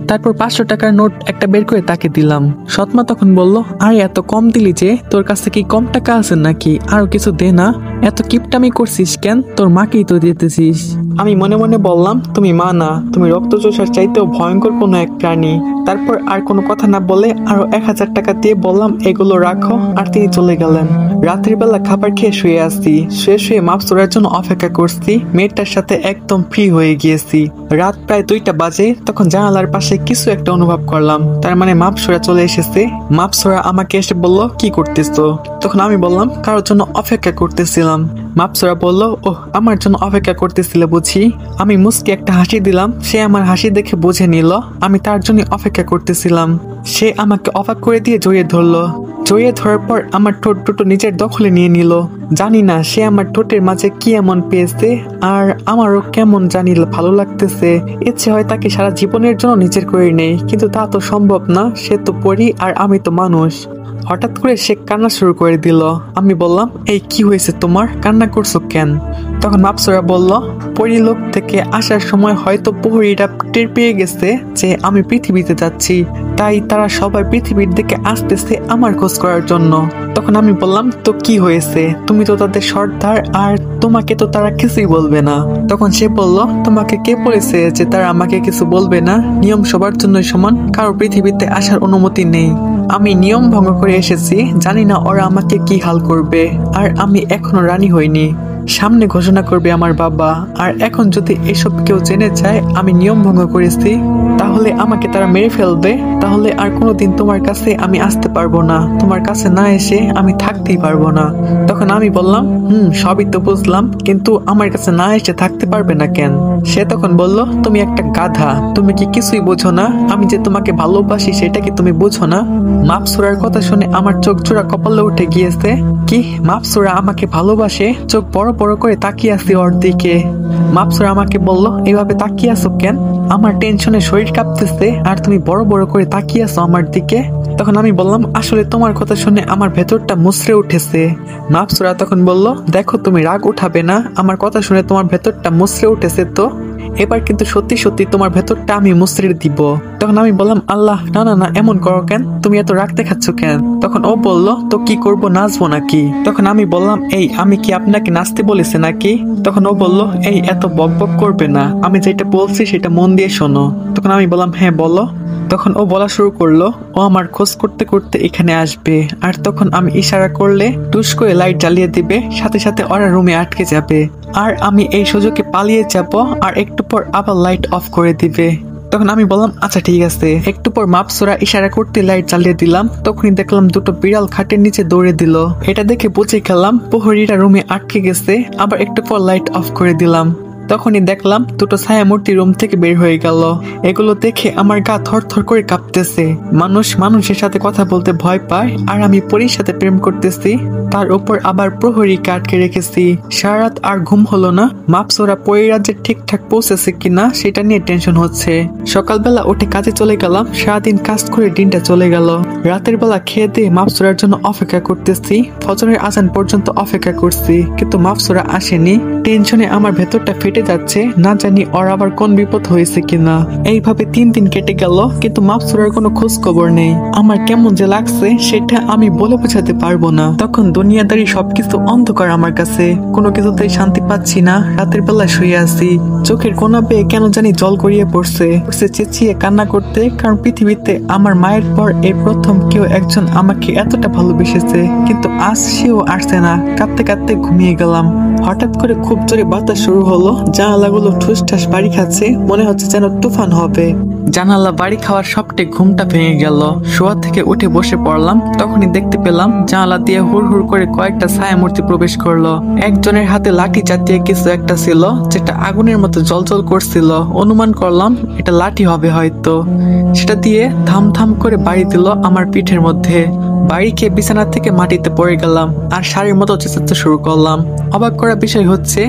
তারপর 500 টাকার নোট একটা বের করে তাকে দিলাম। সৎমা তখন বলল, আরে এত কম দিলি যে, তোর কাছে কি কম টাকা আছে নাকি? আরো কিছু দে না, এত কিপটামি করছিস কেন? তোর মাকেই তো দিতেছিস। আমি মনে মনে বললাম, তুমি মা না, তুমি রক্তচোষার চাইতেও ভয়ঙ্কর কোনো এক প্রাণী। তারপর আর কোনো কথা না বলে আরো 1000 টাকা দিয়ে বললাম, এগুলো রাখো, আর তিনি চলে গেলেন। রাত্রির বেলা খাবার খেয়ে শুয়ে আসছি। শুয়ে শুয়ে মাপসুরার জন্য অপেক্ষা করছি। মেয়েটার সাথে একদম ফ্রি হয়ে গিয়েছি। রাত প্রায় 2টা বাজে। তখন জানালার পাশে কিছু একটা অনুভব করলাম, তার মানে মাপসুরা চলে এসেছে। মাপসুরা আমাকে এসে বলল, কি করতেছো? তখন আমি বললাম, কারোর জন্য অপেক্ষা করতেছিলাম। মাপসুরা বলল, ওহ, আমার জন্য অপেক্ষা করতেছিলে বুঝি। আমি মুস্কি একটা হাসি দিলাম। সে আমার হাসি দেখে বুঝে নিল আমি তার জন্য অপেক্ষা করতেছিলাম। সে আমাকে অবাক করে দিয়ে জড়িয়ে ধরলো। জড়িয়ে ধরার পর আমার ঠোঁট দুটো নিজের দখলে নিয়ে নিল। জানি না সে আমার ঠোঁটের মাঝে কি এমন পেয়েছে, আর আমারও কেমন জানি ভালো লাগতেছে। ইচ্ছে হয় তাকে সারা জীবনের জন্য নিজের করে নেই, কিন্তু তা তো সম্ভব না। সে তো পরী আর আমি তো মানুষ। হঠাৎ করে সে কান্না শুরু করে দিল। আমি বললাম, এই কি হয়েছে তোমার, কান্না করছো কেন? তখন মাপসুরা বলল, পরিলোক থেকে আসার সময় হয়তো প্রহরীরা টের পেয়ে গেছে যে আমি পৃথিবীতে যাচ্ছি, তাই তাই তারা সবাই পৃথিবীর দিকে আসতেছে আমার খোঁজ করার জন্য। তখন আমি বললাম, তো কি হয়েছে, তুমি তো তাদের সর্দার, আর তোমাকে তো তারা কিছুই বলবে না। তখন সে বলল, তোমাকে কে বলেছে যে তারা আমাকে কিছু বলবে না? নিয়ম সবার জন্য সমান, কারো পৃথিবীতে আসার অনুমতি নেই। আমি নিয়ম ভঙ্গ করে এসেছি, জানি না ওরা আমাকে কি হাল করবে। আর আমি এখনো রানী হইনি, সামনে ঘোষণা করবে আমার বাবা। আর এখন যদি এসব কেউ জেনে যায় আমি নিয়ম ভঙ্গ করেছি, তাহলে আমাকে তারা মেরে ফেলবে। তাহলে আর কোনোদিন তোমার কাছে আমি আসতে পারবো না, তোমার কাছে না এসে আমি থাকতেই পারবো না। তখন আমি বললাম, সবই তো বুঝলাম, কিন্তু আমার কাছে না এসে থাকতে পারবে না কেন? সে তখন বলল, তুমি একটা গাধা, তুমি কি কিছুই বোঝো না? আমি যে তোমাকে ভালোবাসি সেটা কি তুমি বুঝো না? মাপসুরার কথা শুনে আমার চোখ জোড়া কপালে উঠে গিয়েছে। কি, মাপসুরা আমাকে ভালোবাসে? চোখ বড় বড় করে তাকিয়ে আছি ওর দিকে। মাপসুরা আমাকে বলল, এইভাবে তাকিয়ে আছো কেন? আমার টেনশনে শরীর কাঁপতেছে, আর তুমি বড় বড় করে তাকিয়ে আছো আমার দিকে। তখন আমি বললাম, আসলে তোমার কথা শুনে আমার ভেতরটা মুচড়ে উঠেছে। মাপসুরা তখন বলল, দেখো তুমি রাগ উঠাবে না, আমার কথা শুনে তোমার ভেতরটা মুচড়ে উঠেছে তো এবার কিন্তু সত্যি সত্যি তোমার ভেতরটা আমি মুচড়ে দিব। তখন আমি বললাম, আল্লাহ, না না না, এমন করো কেন? তুমি এত রাগ দেখাচ্ছ কেন? তখন ও বলল, তো কি করব, নাচবো নাকি? তখন আমি বললাম, এই আমি কি আপনাকে নাচতে বলেছি নাকি? তখন ও বলল, এই এত বক বক করবে না, আমি যেটা বলছি সেটা মন দিয়ে শোনো। তখন আমি বললাম, হ্যাঁ বলো। তখন ও বলা শুরু করলো, ও আমার খোঁজ করতে করতে এখানে আসবে, আর তখন আমি ইশারা করলে টুস করে লাইট জ্বালিয়ে দিবে, সাথে সাথে ওরা রুমে আটকে যাবে, আর আমি এই সুযোগে পালিয়ে যাব, আর একটু পর আবার লাইট অফ করে দিবে। তখন আমি বললাম, আচ্ছা ঠিক আছে। একটু পর মাপসুরা ইশারা করতে লাইট জ্বালিয়ে দিলাম, তখনই দেখলাম দুটো বিড়াল খাটের নিচে দৌড়ে দিল। এটা দেখে বুঝে গেলাম প্রহরীরা রুমে আটকে গেছে। আবার একটু পর লাইট অফ করে দিলাম, তখনই দেখলাম দুটো ছায়া মূর্তি রুম থেকে বের হয়ে গেল। এগুলো দেখে আমার গা থরথর করে কাঁপতেছে। মানুষ মানুষের সাথে কথা বলতে ভয় পায়, আর আমি পরীর সাথে প্রেম করতেছি, তার উপর আবার প্রহরীকে আটকে রেখেছি। সারা রাত আর ঘুম হলো না। মাপসুরা পরী রাজ্যে ঠিকঠাক পৌঁছেছে কিনা সেটা নিয়ে টেনশন হচ্ছে। সকালবেলা উঠে কাজে চলে গেলাম, সারাদিন কাজ করে দিনটা চলে গেল। রাতের বেলা খেয়ে দিয়ে মাপসুরার জন্য অপেক্ষা করতেছি, ফজরের আজান পর্যন্ত অপেক্ষা করছি, কিন্তু মাপসুরা আসেনি। টেনশনে আমার ভেতরটা ফেটে যাচ্ছে, না জানি ওর আবার কোন বিপদ হয়েছে কিনা। এইভাবে 3 দিন কেটে গেল, কিন্তু মাপসুরার কোনো খোঁজ খবর নেই। আমার কেমন যে লাগছে সেটা আমি বলে বোঝাতে পারবো না। তখন দুনিয়াদারি সবকিছু অন্ধকার আমার কাছে, কোনো কিছুতেই শান্তি পাচ্ছি না। রাতের বেলা শুয়ে আছি, চোখের কোনা বেয়ে কেন জানি জল গড়িয়ে পড়ছে। চেঁচিয়ে কান্না করতে, কারণ পৃথিবীতে আমার মায়ের পর এই প্রথম কেউ একজন আমাকে এতটা ভালোবেসেছে, কিন্তু আজ সেও আসছে না। কাঁদতে কাঁদতে ঘুমিয়ে গেলাম। হঠাৎ করে খুব জোরে বাতাস শুরু হলো, জানালাগুলো ঠুস ঠাস বাড়ি খাচ্ছে, মনে হচ্ছে যেন তুফান হবে। জানালা বাড়ি খাওয়ার সবটে ঘুমটা ভেঙে গেল। শোয়া থেকে উঠে বসে পড়লাম, তখনই দেখতে পেলাম জানালা দিয়ে হুড় হুড় করে কয়েকটা ছায়া মূর্তি প্রবেশ করলো। একজনের হাতে লাঠি জাতীয় কিছু একটা ছিল, যেটা আগুনের মতো জ্বলজ্বল করছিল। অনুমান করলাম এটা লাঠি হবে হয়তো। সেটা দিয়ে থাম থাম করে বাড়ি দিল আমার পিঠের মধ্যে। বাড়ি খেয়ে বিছানা থেকে মাটিতে পড়ে গেলাম, আর শাড়ির মতো চেঁচাতে শুরু করলাম। অবাক করা বিষয় হচ্ছে,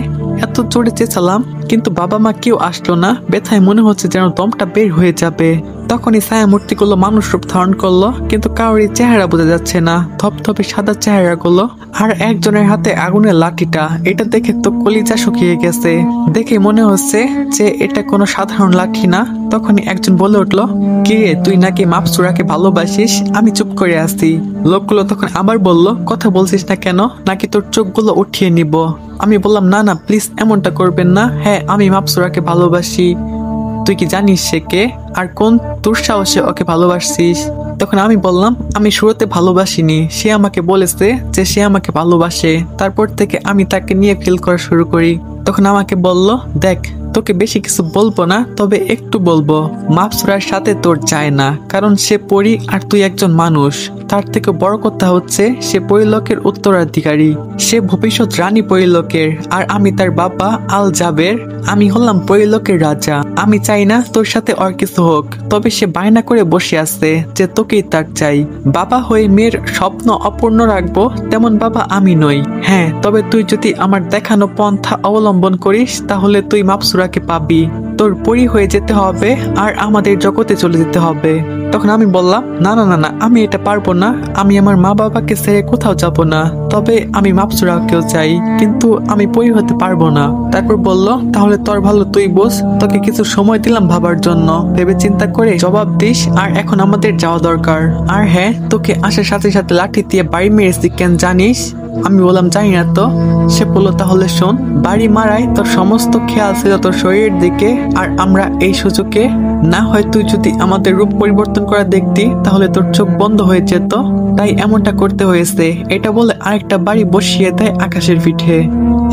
এত জোরে চেঁচালাম কিন্তু বাবা মা কেউ আসলো না। ব্যথায় মনে হচ্ছে যেন দমটা বের হয়ে যাবে। তখনই ছায়া মূর্তিগুলো মানুষ রূপ ধারণ করলো, কিন্তু কারোরই চেহারা বোঝা যাচ্ছে না। ধপধপে সাদা চেহারাগুলো, আর একজনের হাতে আগুনের লাঠিটা। এটা দেখে তো কলিজা শুকিয়ে গেছে। দেখে মনে হচ্ছে যে এটা কোনো সাধারণ লাঠি না। তখনই একজন বলে উঠলো, কে তুই নাকি মাপসুরাকে ভালোবাসিস? আমি চুপ করে আছি। লোকগুলো তখন আবার বলল, কথা বলছিস না কেন, নাকি তোর চোখগুলো উঠিয়ে নিব? আমি বললাম, না না প্লিজ এমনটা করবেন না। হ্যাঁ, আমি মাপসুরাকে ভালোবাসি। তুই কি জানিস সে কে, আর কোন দুঃসাহসে ওকে ভালোবাসিস? তখন আমি বললাম, আমি শুরুতে ভালোবাসিনি, সে আমাকে বলেছে যে সে আমাকে ভালোবাসে। তারপর থেকে আমি তাকে নিয়ে ফিল করা শুরু করি। তখন আমাকে বলল, দেখ তোকে বেশি কিছু বলবো না, তবে একটু বলবো। মাপসুরার সাথে তোর যায় না, কারণ সে পরী আর তুই একজন মানুষ। তার থেকে বড় কথা হচ্ছে সে পরিলোকের উত্তরাধিকারী। সে ভবিষ্যৎ রানী পরিলোকের, আর আমি তার বাবা আল জাবের। আমি হলাম পরিলোকের রাজা। আমি চাই না তোর সাথে আর কিছু হোক, তবে সে বায়না করে বসে আছে যে তোকেই তার চাই। বাবা হয়ে মেয়ের স্বপ্ন অপূর্ণ রাখবো, তেমন বাবা আমি নই। হ্যাঁ, তবে তুই যদি আমার দেখানো পন্থা অবলম্বন করিস, তাহলে তুই মাপসুরাকে পাবি। তোর পরি হয়ে যেতে হবে আর আমাদের জগতে চলে যেতে হবে। তখন আমি বললাম, না না না না, আমি এটা পারবো না, আমি আমার মা বাবাকে ছেড়ে কোথাও যাব না, তবে আমি মাপসুরাকেও চাই, কিন্তু আমি পরি হতে পারবো না। তারপর বলল, তাহলে তোর ভালো তুই বোঝ, তোকে কিছু সময় দিলাম ভাবার জন্য, ভেবে চিন্তা করে জবাব দিস, আর এখন আমাদের যাওয়া দরকার। আর হ্যাঁ, তোকে আসার সাথে সাথে লাঠি দিয়ে বাড়ি মেরেছি কেন জানিস? আমি বললাম, জানি না তো। সে বললো, তাহলে শোন, বাড়ি মারায় তোর সমস্ত খেয়াল ছিল তোর শরীরের দিকে, আর আমরা এই সুযোগে, না হয় তুই যদি আমাদের রূপ পরিবর্তন করা দেখতি তাহলে তোর চোখ বন্ধ হয়ে যেত, তাই এমনটা করতে হয়েছে। এটা বলে আরেকটা বাড়ি বসিয়ে দেয় আকাশের পিঠে।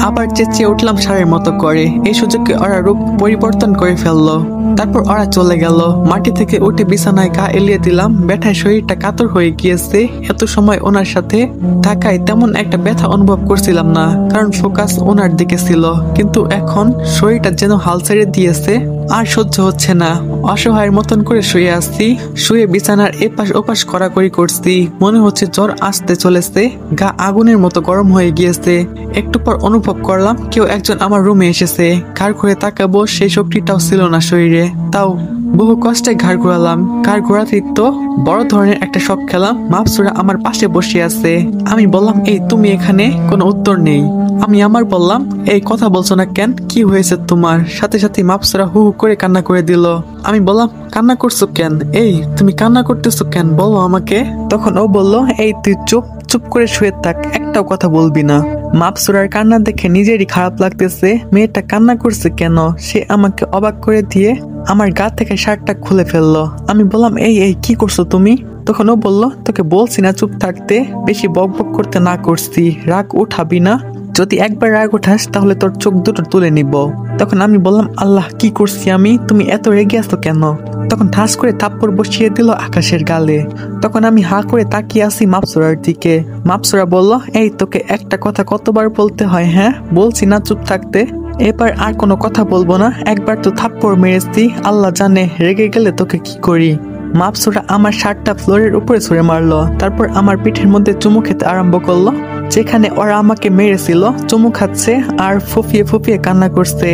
আবার চেঁচিয়ে উঠলাম সারের মতো করে। এই সুযোগে ওরা রূপ পরিবর্তন করে ফেললো। তারপর ওরা চলে গেল। মাটি থেকে উঠে বিছানায় গা এলিয়ে দিলাম। ব্যথায় শরীরটা কাতর হয়ে গিয়েছে। এত সময় ওনার সাথে থাকায় তেমন একটা ব্যথা অনুভব করছিলাম না, কারণ ফোকাস ওনার দিকে ছিল। কিন্তু এখন শরীরটা যেন হাল ছেড়ে দিয়েছে, আর সহ্য হচ্ছে না। অসহায়ের মতন করে শুয়ে আসছি। শুয়ে বিছানার এপাশ ওপাশ কড়াকড়ি করছি। মনে হচ্ছে জ্বর আসতে চলেছে। গা আগুনের মতো গরম হয়ে গিয়েছে। একটু পর অনুভব করলাম কেউ একজন আমার রুমে এসেছে। ঘাড় ঘুরে তাকাবো সেই শক্তিটাও ছিল না শরীরে, তাও বহু কষ্টে ঘাড় ঘোরালাম। ঘাড় ঘোরাতেই তো বড় ধরনের একটা শক খেলাম। মাপসুরা আমার পাশে বসে আছে। আমি বললাম, এই তুমি এখানে? কোনো উত্তর নেই। আমি আমার বললাম, এই কথা বলছো না কেন? কি হয়েছে তোমার? সাথে সাথে মাপসুরা হু হু করে কান্না করে দিল। আমি বললাম, কান্না করছো কেন? এই তুমি কান্না করতেছো কেন, বলো আমাকে। তখন ও বলল, এই তুই চুপ চুপ করে শুয়ে থাক, একটাও কথা বলবি না। মাপসুরার কান্না দেখে নিজেরই খারাপ লাগতেছে। মেয়েটা কান্না করছে কেন? সে আমাকে অবাক করে দিয়ে আমার গা থেকে শার্টটা খুলে ফেললো। আমি বললাম, এই এই কি করছো তুমি? তখন ও বলল, তোকে বলছি না চুপ থাকতে, বেশি বক বক করতে না করছি, রাগ উঠাবি না, যদি একবার রাগ উঠাস তাহলে তোর চোখ দুটো তুলে নিব। তখন আমি বললাম, আল্লাহ কি করছি আমি, তুমি এত রেগে আছো কেন? তখন ঠাস করে থাপ্পড় বসিয়ে দিল আকাশের গালে। তখন আমি হা করে তাকিয়ে আসি মাপসুরার দিকে। মাপসুরা বলল, এই তোকে একটা কথা কতবার বলতে হয়? হ্যাঁ বলছি না চুপ থাকতে, এবার আর কোনো কথা বলবো না। একবার তো থাপ্পড় মেরেছি, আল্লাহ জানে রেগে গেলে তোকে কি করি। মাপসুরা আমার শার্টটা ফ্লোরের উপরে ছুঁড়ে মারলো। তারপর আমার পিঠের মধ্যে চুমু খেতে আরম্ভ করলো, যেখানে ওরা আমাকে মেরেছিল। চুমু খাচ্ছে আর ফুফিয়ে ফুফিয়ে কান্না করছে।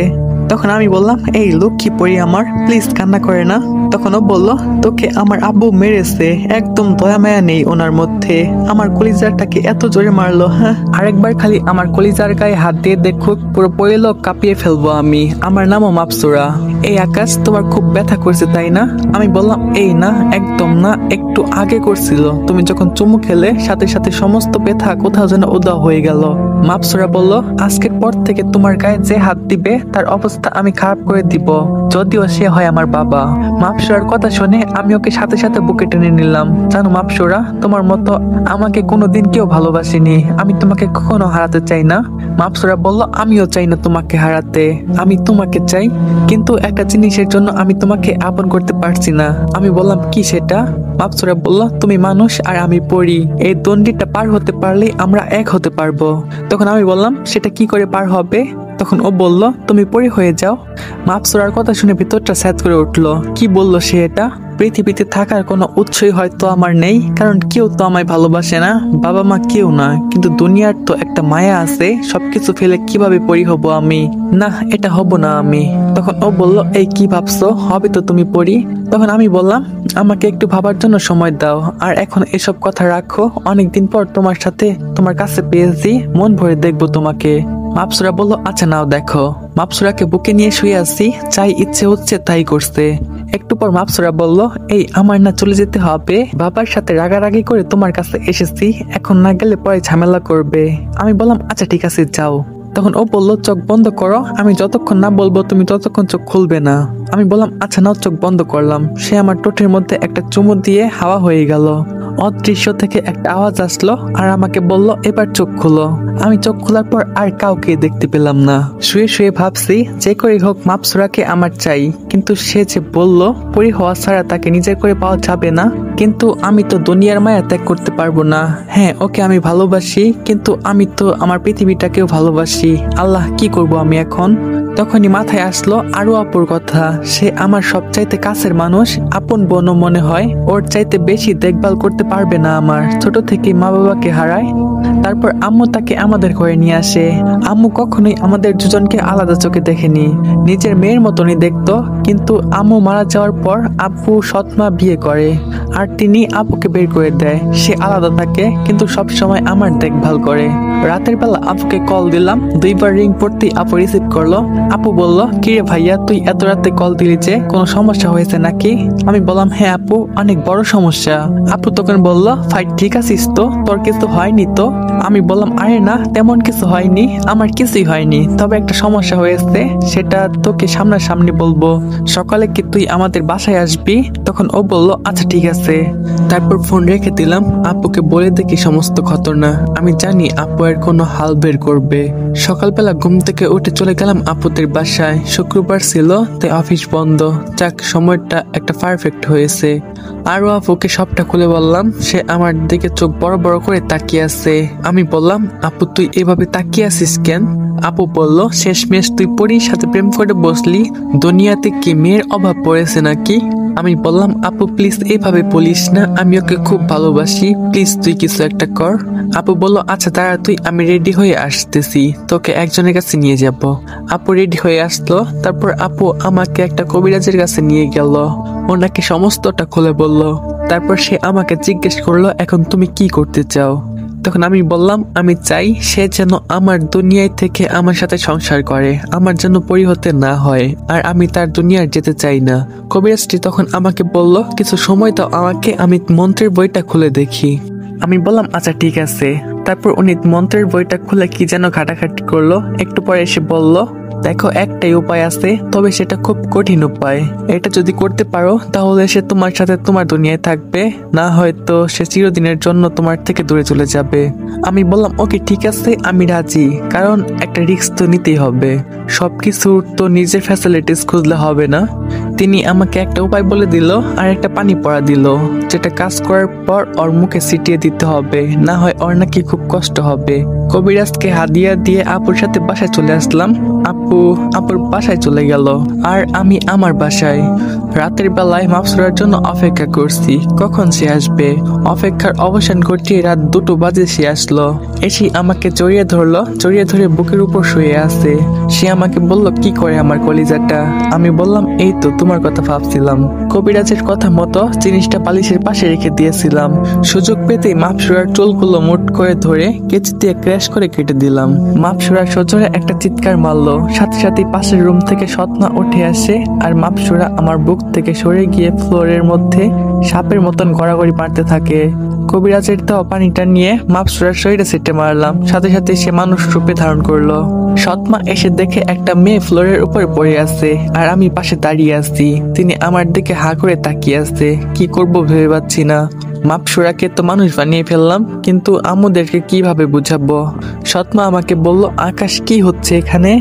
তখন আমি বললাম, এই লক্ষ্মী পরি আমার, প্লিজ কান্না করে না। তখন ও বলল, তোকে আমার আব্বু মেরেছে, একদম দয়া মায়া নেই ওনার মধ্যে। আমার কলিজারটাকে এত জোরে মারলো। হ্যাঁ, আরেকবার খালি আমার কলিজার গায়ে হাত দিয়ে দেখুক, পুরো পরিলোক কাঁপিয়ে ফেলবো আমি। আমার নামও মাপসুরা। এই আকাশ, তোমার খুব ব্যথা করছে তাই না? আমি বললাম, এই না, একদম না, একটু আগে করছিল। তুমি যখন চুমু খেলে সাথে সাথে সমস্ত ব্যথা কোথাও যেন উধাও হয়ে গেল। মাপসুরা বলল, আজকের পর থেকে তোমার গায়ে যে হাত দিবে তার অবস্থা আমি খারাপ করে দিব, যদিও সে হয় আমার বাবা। মাপসুরার কথা শুনে আমি ওকে সাথে সাথে বুকে টেনে নিলাম। জানো মাপসুরা, তোমার মতো আমাকে কোনোদিন কেউ ভালোবাসেনি। আমি তোমাকে কখনো হারাতে চাই না। মাপসুরা বলল, আমিও চাই না তোমাকে হারাতে, আমি তোমাকে চাই, কিন্তু একটা জিনিসের জন্য আমি তোমাকে আপন করতে পারছি না। আমি বললাম, কি সেটা? মাপসুরা বলল, তুমি মানুষ আর আমি পরি, এই দণ্ডিটা পার হতে পারলেই আমরা এক হতে পারবো। তখন আমি বললাম, সেটা কি করে পার হবে? তখন ও বলল, তুমি পরি হয়ে যাও। মাপসুরার কথা শুনে ভিতরটা স্যাঁত করে উঠলো। কি বললো সে এটা? পৃথিবীতে থাকার কোনো উৎসই হয়তো আমার নেই, কারণ কেউ তো আমায় ভালোবাসে না, বাবা মা কেউ না, কিন্তু দুনিয়ার তো একটা মায়া আছে। সবকিছু ফেলে কিভাবে পরি হব আমি? না, এটা হব না আমি। তখন ও বলল, এই কি ভাবছো, হবে তো তুমি পরি? তখন আমি বললাম, আমাকে একটু ভাবার জন্য সময় দাও, আর এখন এসব কথা রাখো। অনেকদিন পর তোমার সাথে তোমার কাছে পেয়েছি, মন ভরে দেখবো তোমাকে। মাপসুরা বলল, আচ্ছা নাও দেখো। মাপসুরাকে বুকে নিয়ে শুয়ে আসছি, চাই ইচ্ছে হচ্ছে তাই করছে। একটু পর মাপসুরা বলল, এই আমার না চলে যেতে হবে, বাবার সাথে রাগারাগি করে তোমার কাছে এসেছি, এখন না গেলে পরে ঝামেলা করবে। আমি বললাম, আচ্ছা ঠিক আছে যাও। তখন ও বলল, চোখ বন্ধ করো, আমি যতক্ষণ না বলবো তুমি ততক্ষণ চোখ খুলবে না। আমি বললাম, আচ্ছা নাও, চোখ বন্ধ করলাম। সে আমার ঠোঁটের মধ্যে একটা চুমু দিয়ে হাওয়া হয়ে গেল। অদৃশ্য থেকে একটা আওয়াজ আসলো আর আমাকে বলল, এবার চোখ খুলো। আমি চোখ খোলার পর আর কাউকে দেখতে পেলাম না। শুয়ে শুয়ে ভাবছি, যে করে হোক মাপসুরাকে আমার চাই, কিন্তু সে যে বলল পরি হওয়া ছাড়া তাকে নিজের করে পাওয়া যাবে না। কিন্তু আমি তো দুনিয়ার মায়া ত্যাগ করতে পারবো না। হ্যাঁ, ওকে আমি ভালোবাসি, কিন্তু আমি তো আমার পৃথিবীটাকেও ভালোবাসি। আল্লাহ, কি করব আমি এখন? তখনই মাথায় আসলো আরো আপুর কথা। সে আমার সবচাইতে কাছের মানুষ, আপন বোনও মনে হয়। ওর চাইতে বেশি দেখভাল করতে পারবে না আমার। ছোট থেকেই মা বাবাকে হারায়, তারপর আম্মু তাকে আমাদের ঘরে নিয়ে আসে। আম্মু কখনোই আমাদের দুজনকে আলাদা চোখে দেখেনি, নিজের মেয়ের মতনই দেখতো। কিন্তু আম্মু মারা যাওয়ার পর আব্বু সৎমা বিয়ে করে, আর তিনি আপুকে বের করে দেয়। সে আলাদা থাকে কিন্তু সব সময় আমার দেখভাল করে। রাতের বেলা আপুকে কল দিলাম, 2বার রিং পড়তেই আপু রিসিভ করলো। আপু বলল, কিরে ভাইয়া তুই এত রাতে কল দিলি যে, কোনো সমস্যা হয়েছে নাকি? আমি বললাম, হ্যাঁ আপু, অনেক বড় সমস্যা। আপু তখন বলল, ফাইট ঠিক আছিস তো, তোর কিছু হয়নি তো? আমি বললাম, আরে না, তেমন কিছু হয়নি, আমার কিছুই হয়নি, তবে একটা সমস্যা হয়েছে, সেটা তোকে সামনাসামনি বলবো। সকালে কি তুই আমাদের বাসায় আসবি? তখন ও বলল, আচ্ছা ঠিক আছে। তারপর ফোন রেখে দিলাম। আপুকে বলে দেখি সমস্ত ঘটনা। আমি জানি আপু এর কোনো হাল বের করবে। সকালবেলা ঘুম থেকে উঠে চলে গেলাম আপুদের বাসায়। শুক্রবার ছিল, তাই অফিস বন্ধ। যাক, সময়টা একটা পারফেক্ট হয়েছে। আরো আপুকে সবটা খুলে বললাম। সে আমার দিকে চোখ বড় বড় করে তাকিয়ে আছে। আমি বললাম, আপু তুই এভাবে তাকিয়ে আছিস কেন? আপু বলল, শেষমেশ তুই পরীর সাথে প্রেম করে বসলি, দুনিয়াতে কি মেয়ের অভাব পড়েছে নাকি? আমি বললাম, আপু প্লিজ এভাবে বলিস না, আমি ওকে খুব ভালোবাসি, প্লিজ তুই কিছু একটা কর। আপু বলল, আচ্ছা দাঁড়া তুই, আমি রেডি হয়ে আসতেছি, তোকে একজনের কাছে নিয়ে যাব। আপু রেডি হয়ে আসলো। তারপর আপু আমাকে একটা কবিরাজের কাছে নিয়ে গেল। ওনাকে সমস্তটা খুলে বলল। তারপর সে আমাকে জিজ্ঞেস করলো, এখন তুমি কি করতে চাও? তখন আমি বললাম, আমি চাই সে যেন আমার দুনিয়ায় থেকে আমার সাথে সংসার করে, আমার যেন পরি হতে না হয়, আর আমি তার দুনিয়ার যেতে চাই না। কবিরাজটি তখন আমাকে বলল, কিছু সময় দাও আমাকে, আমি মন্ত্রের বইটা খুলে দেখি। আমি বললাম, আচ্ছা ঠিক আছে। তারপর উনি মন্ত্রের বইটা খুলে কি যেন ঘাটাঘাটি করলো। একটু পরে এসে বলল, দেখো একটাই উপায় আছে, তবে সেটা খুব কঠিন উপায়। এটা যদি করতে পারো তাহলে সে তোমার সাথে তোমার দুনিয়ায় থাকবে, না হয়তো সে চিরদিনের জন্য তোমার থেকে দূরে চলে যাবে। আমি বললাম, ওকে ঠিক আছে, আমি রাজি, কারণ একটা রিস্ক তো নিতেই হবে, সবকিছুর তো নিজের ফ্যাসিলিটিস খুঁজলে হবে না। তিনি আমাকে একটা উপায় বলে দিল আর একটা পানি পড়া দিল, যেটা কাজ করার পর ওর মুখে ছিটিয়ে দিতে হবে, না হয় ওর নাকি খুব কষ্ট হবে। কবিরাজকে হাদিয়া দিয়ে আপুর সাথে বাসায় চলে আসলাম। আপুর বাসায় চলে গেল, আর আমি আমার বাসায়। রাতের বেলায় মাফসুরার জন্য অপেক্ষা করছি, কখন সে আসবে। অপেক্ষার অবসান ঘটিয়ে রাত 2টো বাজে সে আসলো। এসে আমাকে জড়িয়ে ধরলো, জড়িয়ে ধরে বুকের উপর শুয়ে আছে। সে আমাকে বলল, কি করে আমার কলিজাটা? আমি বললাম, এই তো তোমার কথা ভাবছিলাম। কবিরাজের কথা মতো জিনিসটা বালিশের পাশে রেখে দিয়েছিলাম। সুযোগ পেতেই মাফসুরার চুলগুলো মুট করে ধরে কেচি দিয়ে ক্র্যাশ করে কেটে দিলাম। মাফসুরা সজোরে একটা চিৎকার মারলো, সাথে সাথে পাশের রুম থেকে সৎমা উঠে আসে, আর মাফসুরা আমার বুক থেকে সরে গিয়ে ফ্লোরের মধ্যে সাপের মতন গড়াগড়ি মারতে থাকে। কবিরাজের দেওয়া পানিটা নিয়ে মাফসুরার শরীরে ছিটে মারলাম, সাথে সাথে সে মানুষ রূপে ধারণ করলো। সৎমা এসে দেখে একটা মেয়ে ফ্লোরের উপরে পড়ে আছে, আর আমি পাশে দাঁড়িয়ে আছি। তিনি আমার দিকে হা করে তাকিয়ে আছে। কি করব ভেবে পাচ্ছি না। মাপসুরাকে তো মানুষ বানিয়ে ফেললাম, কিন্তু আম্মুদেরকে কিভাবে বুঝাবো? সৎমা আমাকে বলল, আকাশ কি হচ্ছে এখানে?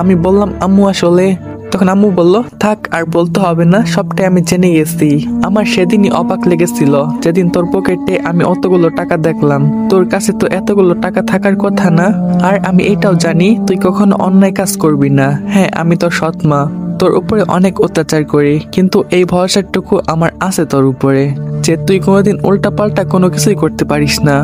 আমি বললাম, আম্মু আসলে। তখন আম্মু বলল, থাক আর বলতে হবে না, সবটাই আমি জেনে গেছি। আমার সেদিনই অবাক লেগেছিল, যেদিন তোর পকেটে আমি অতগুলো টাকা দেখলাম। তোর কাছে তো এতগুলো টাকা থাকার কথা না। আর আমি এটাও জানি তুই কখনো অন্যায় কাজ করবি না। হ্যাঁ, আমি তোর সৎমা, তোর উপরে অনেক অত্যাচার করি, কিন্তু এই ভরসাটুকু আমার আছে তোর উপরে, যে তুই কোনোদিন উল্টাপাল্টা কোনো কিছুই করতে পারিস না।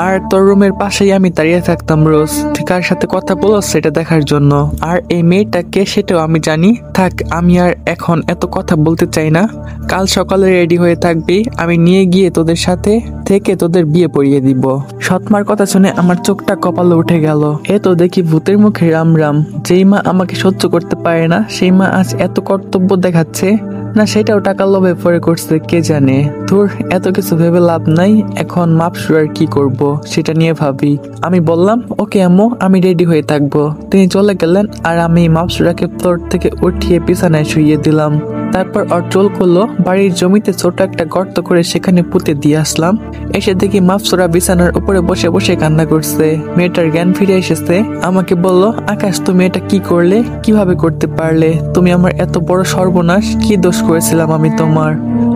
আর তোর রুমের পাশেই আমি দাঁড়িয়ে থাকতাম রোজ, তুই কার সাথে কথা বলো সেটা দেখার জন্য। আর এই মেয়েটাকে সেটাও আমি জানি। থাক, আমি আর এখন এত কথা বলতে চাই না। কাল সকালে রেডি হয়ে থাকবি, আমি নিয়ে গিয়ে তোদের সাথে থেকে তোদের বিয়ে পড়িয়ে দিব। সৎমার কথা শুনে আমার চোখটা কপালে উঠে গেল। এ তো দেখি ভূতের মুখে রাম রাম। যেই মা আমাকে সহ্য করতে পারে না, সেই মা আজ এত কর্তব্য দেখাচ্ছে। না সেটাও টাকার লোভে পরে করছে, কে জানে। তোর এত কিছু ভেবে লাভ নাই, এখন মাপসুরার কি করব সেটা নিয়ে ভাবি। আমি বললাম, ওকে আম্মু, আমি রেডি হয়ে থাকবো। তিনি চলে গেলেন, আর আমি মাপসুরাকে ফ্লোর থেকে উঠিয়ে বিছানায় শুইয়ে দিলাম। তারপর ওর চুল খুললো, বাড়ির জমিতে ছোট একটা গর্ত করে সেখানে পুঁতে দিয়ে আসলাম। এসে দেখি মাপসুরা বিছানার উপরে বসে বসে কান্না করছে। মেয়েটার জ্ঞান ফিরে এসেছে। আমাকে বলল, আকাশ তুমি এটা কি করলে, কিভাবে করতে পারলে? তুমি আমার এত বড় সর্বনাশ, কি দোষ করেছিলাম আমি তোমার?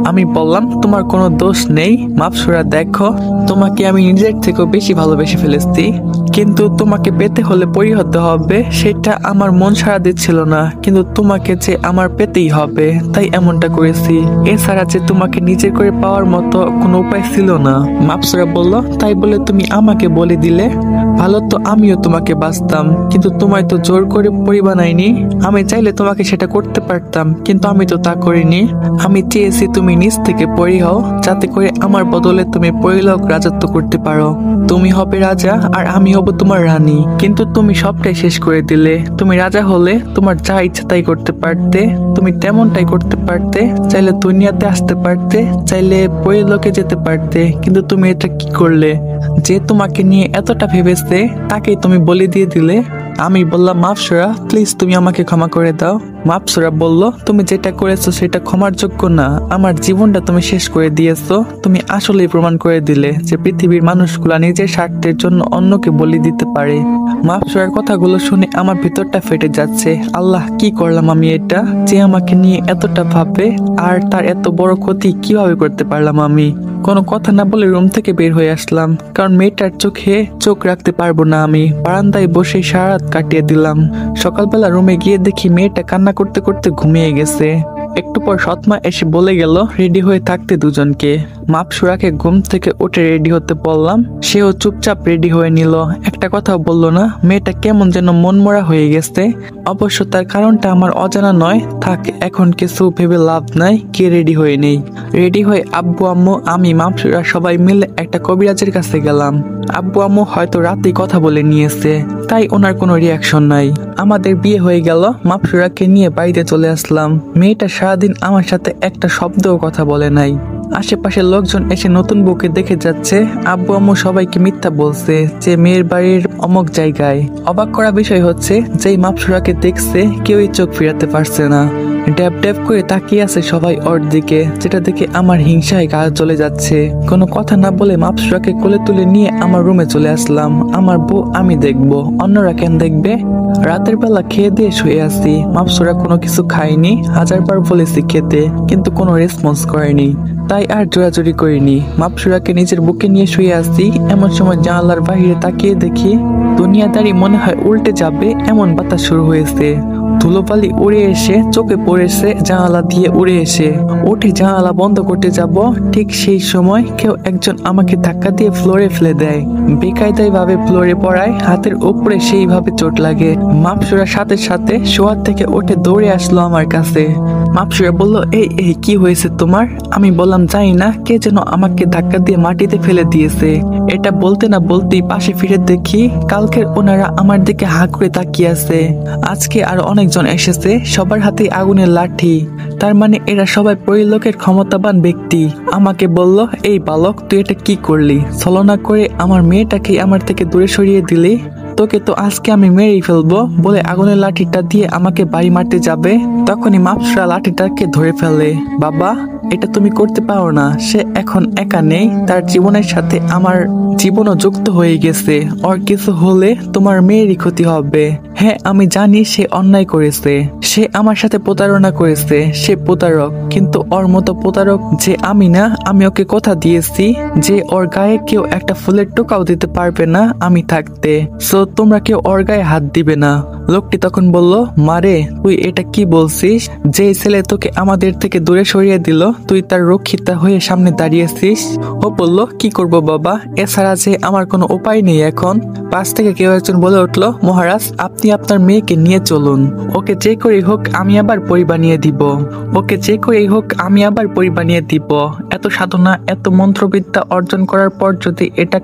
আমি বললাম, তোমার কোনো দোষ নেই মাপসুরা, দেখো তোমাকে আমি নিজের থেকেও বেশি ভালোবেসে ফেলেছি, কিন্তু তোমাকে পেতে হলে পরি হতে হবে সেটা আমার মন সাড়া দিচ্ছিল না, কিন্তু তোমাকে যে আমার পেতেই হবে তাই এমনটা করেছি। এছাড়া যে তোমাকে নিজের করে পাওয়ার মতো কোনো উপায় ছিল না। মাপসরা বলল, তাই বলে তুমি আমাকে বলে দিলে? ভালো তো আমিও তোমাকে বাঁচতাম, কিন্তু তোমায় তো জোর করে পরি বানাইনি। আমি চাইলে তোমাকে সেটা করতে পারতাম, কিন্তু আমি তো তা করিনি। আমি চেয়েছি তুমি নিজ থেকে পরি হও, যাতে করে আমার বদলে তুমি পরিলোক রাজত্ব করতে পারো। তুমি হবে রাজা আর আমি হব তোমার রানী, কিন্তু তুমি সবটাই শেষ করে দিলে। তুমি রাজা হলে তোমার যা ইচ্ছা তাই করতে পারতে, তুমি তেমনটাই করতে পারতে, চাইলে দুনিয়াতে আসতে পারতে, চাইলে পরিলোকে যেতে পারতে, কিন্তু তুমি এটা কি করলে? যে তোমাকে নিয়ে এতটা ভেবেছে তাকেই তুমি বলে দিয়ে দিলে। আমি বললাম, মাপসরা প্লিজ তুমি আমাকে ক্ষমা করে দাও। মাপসরা বলল, তুমি যেটা করেছো সেটা ক্ষমার যোগ্য না। আমার জীবনটা তুমি শেষ করে দিয়েছো। তুমি আসলেই প্রমাণ করে দিলে যে পৃথিবীর মানুষগুলা নিজের স্বার্থের জন্য অন্যকে বলি দিতে পারে। মাপসরার কথাগুলো শুনে আমার ভিতরটা ফেটে যাচ্ছে। আল্লাহ, কি করলাম আমি এটা? যে আমাকে নিয়ে এতটা ভাবে আর তার এত বড় ক্ষতি কিভাবে করতে পারলাম আমি? কোনো কথা না বলে রুম থেকে বের হয়ে আসলাম, কারণ মেয়েটার চোখে চোখ রাখতে পারবো না আমি। বারান্দায় বসে সারা রাত কাটিয়ে দিলাম। সকালবেলা রুমে গিয়ে দেখি মেয়েটা কান্না করতে করতে ঘুমিয়ে গেছে। একটু পর সৎমা এসে বলে গেল রেডি হয়ে থাকতে দুজনকে। মাপসুরাকে ঘুম থেকে উঠে রেডি হতে বললাম, সেও চুপচাপ রেডি হয়ে নিল, একটা কথাও বললো না। মেয়েটা কেমন যেন মনমরা হয়ে গেছে। অবশ্য তার কারণটা আমার অজানা নয়। থাক, এখন কিছু ভেবে লাভ নাই, গিয়ে রেডি হয়ে নেই। রেডি হয়ে আব্বু আম্মু আমি মাপসুরা সবাই মিলে একটা কবিরাজের কাছে গেলাম। আব্বু আম্মু হয়তো রাতেই কথা বলে নিয়েছে, তাই ওনার কোনো রিয়াকশন নাই। আমাদের বিয়ে হয়ে গেল। মাপসুরাকে নিয়ে বাড়িতে চলে আসলাম। মেয়েটা সারাদিন আমার সাথে একটা শব্দও কথা বলে নাই। আশেপাশের লোকজন এসে নতুন বউকে দেখে যাচ্ছে। আব্বু আম্মু সবাইকে মিথ্যা বলছে যে মেয়ের বাড়ির অমুক জায়গায়। অবাক করা বিষয় হচ্ছে, যেই মাপসুরাকে দেখছে কেউই চোখ ফিরাতে পারছে না। ড্যাব ড্যাব করে তাকিয়ে আছে সবাই ওর দিকে, যেটা দেখে আমার হিংসায় গা জ্বলে যাচ্ছে। কোনো কথা না বলে মাপসুরাকে কোলে তুলে নিয়ে আমার রুমে চলে আসলাম। আমার বউ আমি দেখবো, অন্যরা কেন দেখবে? রাতের বেলা খেয়ে দিয়ে শুয়ে আছি। মাপসুরা কোনো কিছু খায়নি। হাজারবার বলেছি খেতে, কিন্তু কোনো রেসপন্স করেনি, তাই আর জোরাজুরি করিনি। মাপসুরাকে নিজের বুকে নিয়ে শুয়ে আছি। এমন সময় জানালার বাইরে তাকিয়ে দেখি দুনিয়াদারি মনে হয় উল্টে যাবে এমন বাতাস শুরু হয়েছে। ধুলোবালি উড়ে এসে চোখে পড়েছে, জানালা দিয়ে উড়ে এসে। উঠে জানালা বন্ধ করতে যাব, ঠিক সেই সময় কেউ একজন আমাকে ধাক্কা দিয়ে ফ্লোরে ফেলে দেয়। বেকায়দায় ভাবে ফ্লোরে পড়ায় হাতের উপরে সেইভাবে চোট লাগে। মাপসুরা সাথে সাথে শোয়ার থেকে উঠে দৌড়ে আসলো আমার কাছে। মাপসুরা বলল, এই এই কি হয়েছে তোমার? আমি বললাম, জানি না, কে যেন আমাকে ধাক্কা দিয়ে মাটিতে ফেলে দিয়েছে। এটা বলতে না বলতেই পাশে ফিরে দেখি কালকের ওনারা আমার দিকে হা করে তাকিয়ে আছে। আজকে আর অনেকজন এসেছে, সবার হাতে আগুনের লাঠি। তার মানে এরা সবাই পরিলোকের ক্ষমতাবান ব্যক্তি। আমাকে বলল, এই বালক, তুই এটা কি করলি? ছলনা করে আমার মেয়েটাকে আমার থেকে দূরে সরিয়ে দিলি। তোকে তো আজকে আমি মেরেই ফেলবো বলে আগুনের লাঠিটা দিয়ে আমাকে বাড়ি মারতে যাবে। তখনই মাপসুরা লাঠিটাকে ধরে ফেলে। বাবা, এটা তুমি করতে পারো না। সে এখন একা নেই, তার জীবনের সাথে আমার জীবনও যুক্ত হয়ে গেছে। ওর কিছু হলে তোমার মেয়েরই ক্ষতি হবে। হ্যাঁ, আমি জানি সে অন্যায় করেছে, সে আমার সাথে প্রতারণা করেছে, সে প্রতারক, কিন্তু ওর মতো প্রতারক যে আমি না। আমি ওকে কথা দিয়েছি যে ওর গায়ে কেউ একটা ফুলের টোকাও দিতে পারবে না আমি থাকতে। সো তোমরা কেউ ওর গায়ে হাত দিবে না। লোকটি তখন বলল, মারে, তুই এটা কি বলছিস? যে ছেলে তোকে আমাদের থেকে দূরে সরিয়ে দিল, তুই তার রক্ষিতা হয়ে সামনে দাঁড়িয়েছিস। ও বলল, কি করব বাবা, এছাড়া যে আমার কোনো উপায় নেই এখন। পাশ থেকে কেউ একজন বলে উঠলো, মহারাজ, আপনি আপনার মেয়েকে নিয়ে চলুন। ওকে যে করেই হোক আমি আবার পরি বানিয়ে দিব। ওকে যে করেই হোক আমি আবার পরি বানিয়ে দিব। এত সাধনা, এত মন্ত্রবিদ্যা অর্জন করার পর যদি এটা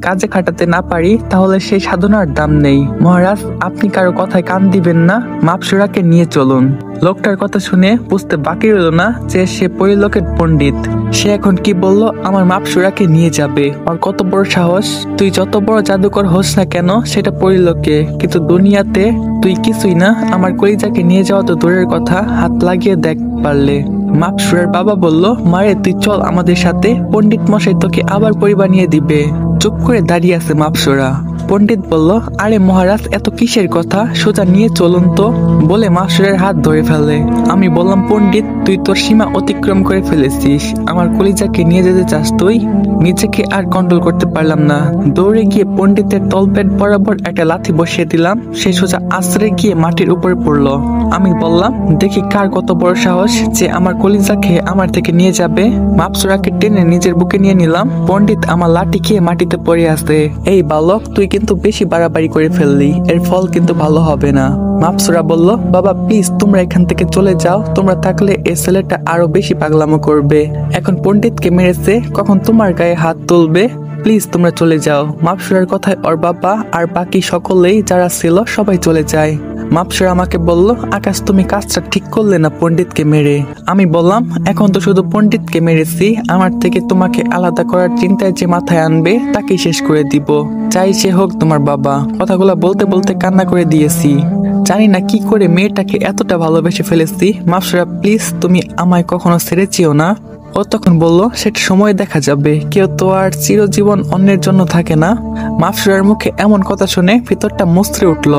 কাজে খাটাতে না পারি, তাহলে সেই সাধনার দাম নেই। মহারাজ, আপনি কারো কথায় কান দিবেন না, মাপসুরাকে নিয়ে চলুন। লোকটার কথা শুনে বুঝতে বাকি রইল না যে সে পরিলোকের পণ্ডিত। সে এখন কি বলল, আমার মাপসুরাকে নিয়ে যাবে। আর কত বড় সাহস! তুই যত বড় জাদুকর হোস না কেন, সেটা পরিলোকে, কিন্তু দুনিয়াতে তুই কিছুই না। আমার কলিজাকে নিয়ে যাওয়া তো দূরের কথা, হাত লাগিয়ে দেখ পারলে। মাপসুরার বাবা বলল, মারে, তুই চল আমাদের সাথে, পণ্ডিত মশাই তোকে আবার পরি বানিয়ে দিবে। চুপ করে দাঁড়িয়ে আছে মাপসুরা। পণ্ডিত বলল, আরে মহারাজ, এত কিসের কথা, সোজা নিয়ে চলুন তো, বলে মাফসুরার হাত ধরে ফেলে। আমি বললাম, পণ্ডিত, তুই তোর সীমা অতিক্রম করে ফেলেছিস। আমার কলিজাকে নিয়ে যেতে চাস তুই? নিজেকে আর কন্ট্রোল করতে পারলাম না, দৌড়ে গিয়ে পণ্ডিতের তলপেট বরাবর একটা লাথি বসিয়ে দিলাম। সে সোজা আছড়ে গিয়ে মাটির উপরে পড়লো। আমি বললাম, দেখি কার কত বড় সাহস যে আমার কলিজাকে আমার থেকে নিয়ে যাবে। মাফসুরাকে টেনে নিজের বুকে নিয়ে নিলাম। পণ্ডিত আমার লাঠি খেয়ে মাটিতে পড়ে আছে। এই বালক, তুই কিন্তু বেশি বাড়াবাড়ি করে ফেললি, এর ফল কিন্তু ভালো হবে না। মাফসুরা বলল, বাবা প্লিজ, তোমরা এখান থেকে চলে যাও, তোমরা থাকলে এই ছেলেটা আরো বেশি পাগলামো করবে। এখন পণ্ডিতকে মেরেছে, কখন তোমার গায়ে হাত তুলবে? প্লিজ তোমরা চলে যাও। মাফসুরার কথায় ওর বাবা আর বাকি সকলেই যারা ছিল সবাই চলে যায়। মাফসুরা আমাকে বলল, আকাশ, তুমি কাজটা ঠিক করলে না পণ্ডিতকে মেরে। আমি বললাম, এখন তো শুধু পণ্ডিতকে মেরেছি, আমার থেকে তোমাকে আলাদা করার চিন্তায় যে মাথায় আনবে তাকেই শেষ করে দিব, চাই সে হোক তোমার বাবা। কথাগুলো বলতে বলতে কান্না করে দিয়েছি। জানি না কি করে মেয়েটাকে এতটা ভালোবেসে ফেলেছি। মাফসুরা প্লিজ, তুমি আমায় কখনো ছেড়ে চেও না। ও তখন বলল, সেটা সময় দেখা যাবে, কেউ তো আর চিরজীবন অন্যের জন্য থাকে না। মাফসুরার মুখে এমন কথা শুনে ভিতরটা মুচড়ে উঠল।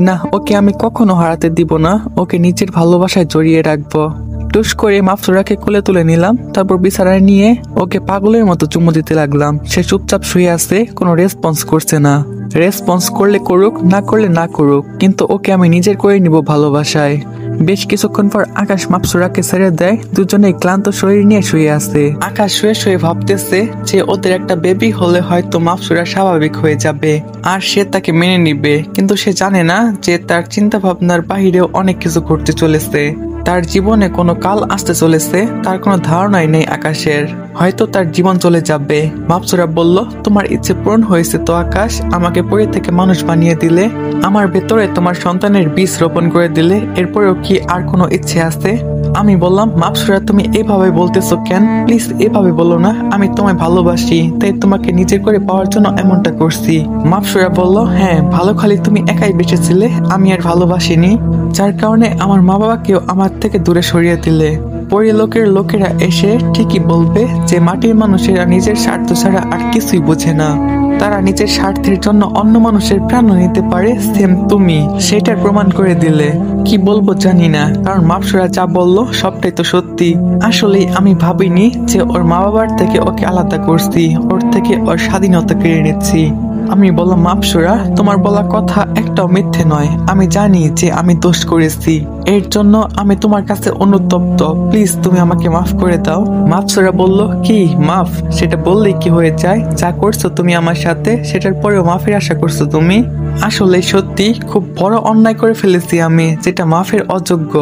না, ওকে আমি কখনো হারাতে দিব না, ওকে নিজের ভালোবাসায় জড়িয়ে রাখবো। টুস করে মাফসুরাকে কোলে তুলে নিলাম, তারপর বিছানায় নিয়ে ওকে পাগলের মতো চুমু দিতে লাগলাম। সে চুপচাপ শুয়ে আছে, কোনো রেসপন্স করছে না। রেসপন্স করলে করুক, না করলে না করুক, কিন্তু ওকে আমি নিজের করে নিব ভালোবাসায়। বেশ কিছুক্ষণ পর আকাশ মাফসুরাকে ছেড়ে দেয়। দুজনে ক্লান্ত শরীর নিয়ে শুয়ে আছে। আকাশ শুয়ে শুয়ে ভাবতেছে যে ওদের একটা বেবি হলে হয়তো মাফসুরা স্বাভাবিক হয়ে যাবে আর সে তাকে মেনে নিবে, কিন্তু সে জানে না যে তার চিন্তা ভাবনার বাহিরেও অনেক কিছু ঘটতে চলেছে। তার জীবনে কোনো কাল আসতে চলেছে, তার কোনো ধারণাই নেই আকাশের। হয়তো তার জীবন চলে যাবে। মাফসুরা বলল, তোমার ইচ্ছে পূরণ হয়েছে তো আকাশ, আমাকে পরে থেকে মানুষ বানিয়ে দিলে, আমার ভেতরে তোমার সন্তানের বীজ রোপণ করে দিলে, এরপরেও কি আর কোনো ইচ্ছে আছে? আমি বললাম, মাফসুরা তুমি এভাবে বলতেছো কেন? প্লিজ এভাবে বলো না, আমি তোমায় ভালোবাসি, তাই তোমাকে নিজের করে পাওয়ার জন্য এমনটা করছি। মাফসুরা বলল, হ্যাঁ ভালো, খালি তুমি একাই বেঁচেছিলে, আমি আর ভালোবাসিনি, যার কারণে আমার মা বাবাকেও আমার থেকে দূরে সরিয়ে দিলে। পরিলোকের লোকেরা এসে ঠিকই বলবে যে মাটির মানুষেরা নিজের স্বার্থ ছাড়া আর কিছুই বোঝে না, তারা নিজের স্বার্থের জন্য অন্য মানুষের প্রাণ নিতে পারে। সেম তুমি সেটার প্রমাণ করে দিলে। কি বলবো জানি না, কারণ মাফসুরা যা বললো সবটাই তো সত্যি। আসলে আমি ভাবিনি যে ওর মা বাবার থেকে ওকে আলাদা করছি, ওর থেকে ওর স্বাধীনতা কেড়ে নিচ্ছি। আমি বললাম, মাফসুরা তোমার বলা কথা একটাও মিথ্যে নয়, আমি জানি যে আমি দোষ করেছি, এর জন্য আমি তোমার কাছে অনুতপ্ত, প্লিজ তুমি আমাকে মাফ করে দাও। মাফসুরা বলল, কি মাফ? সেটা বললেই কি হয়ে যায়? যা করছো তুমি আমার সাথে, সেটার পরেও মাফের আশা করছো তুমি? আসলে সত্যি খুব বড় অন্যায় করে ফেলেছি আমি, যেটা মাফের অযোগ্য,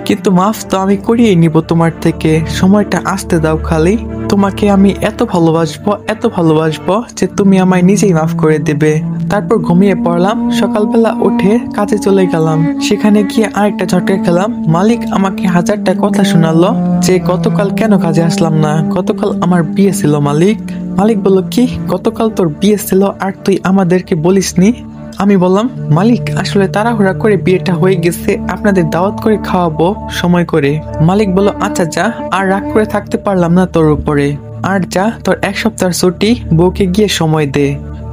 কিন্তু মাফ তো আমি করিয়ে নিব তোমার থেকে, সময়টা আসতে দাও খালি। তোমাকে আমি এত ভালোবাসবো যে তুমি আমায় নিজেই মাফ করে দেবে। তারপর ঘুমিয়ে পড়লাম। সকালবেলা উঠে কাজে চলে গেলাম। সেখানে গিয়ে আরেকটা ঝটকা খেলাম। মালিক আমাকে হাজারটা কথা শোনালো যে গতকাল কেন কাজে আসলাম না, গতকাল আমার বিয়ে ছিল। মালিক বলল, কি গতকাল তোর বিয়ে ছিল আর তুই আমাদেরকে বলিসনি? আমি বললাম, মালিক আসলে তাড়াহুড়া করে বিয়েটা হয়ে গেছে, আপনাদের দাওয়াত করে খাওয়াবো সময় করে। মালিক বলল, আচ্ছা যা, আর রাগ করে থাকতে পারলাম না তোর উপরে, আর যা, তোর 1 সপ্তাহ ছুটি, বউকে গিয়ে সময় দে।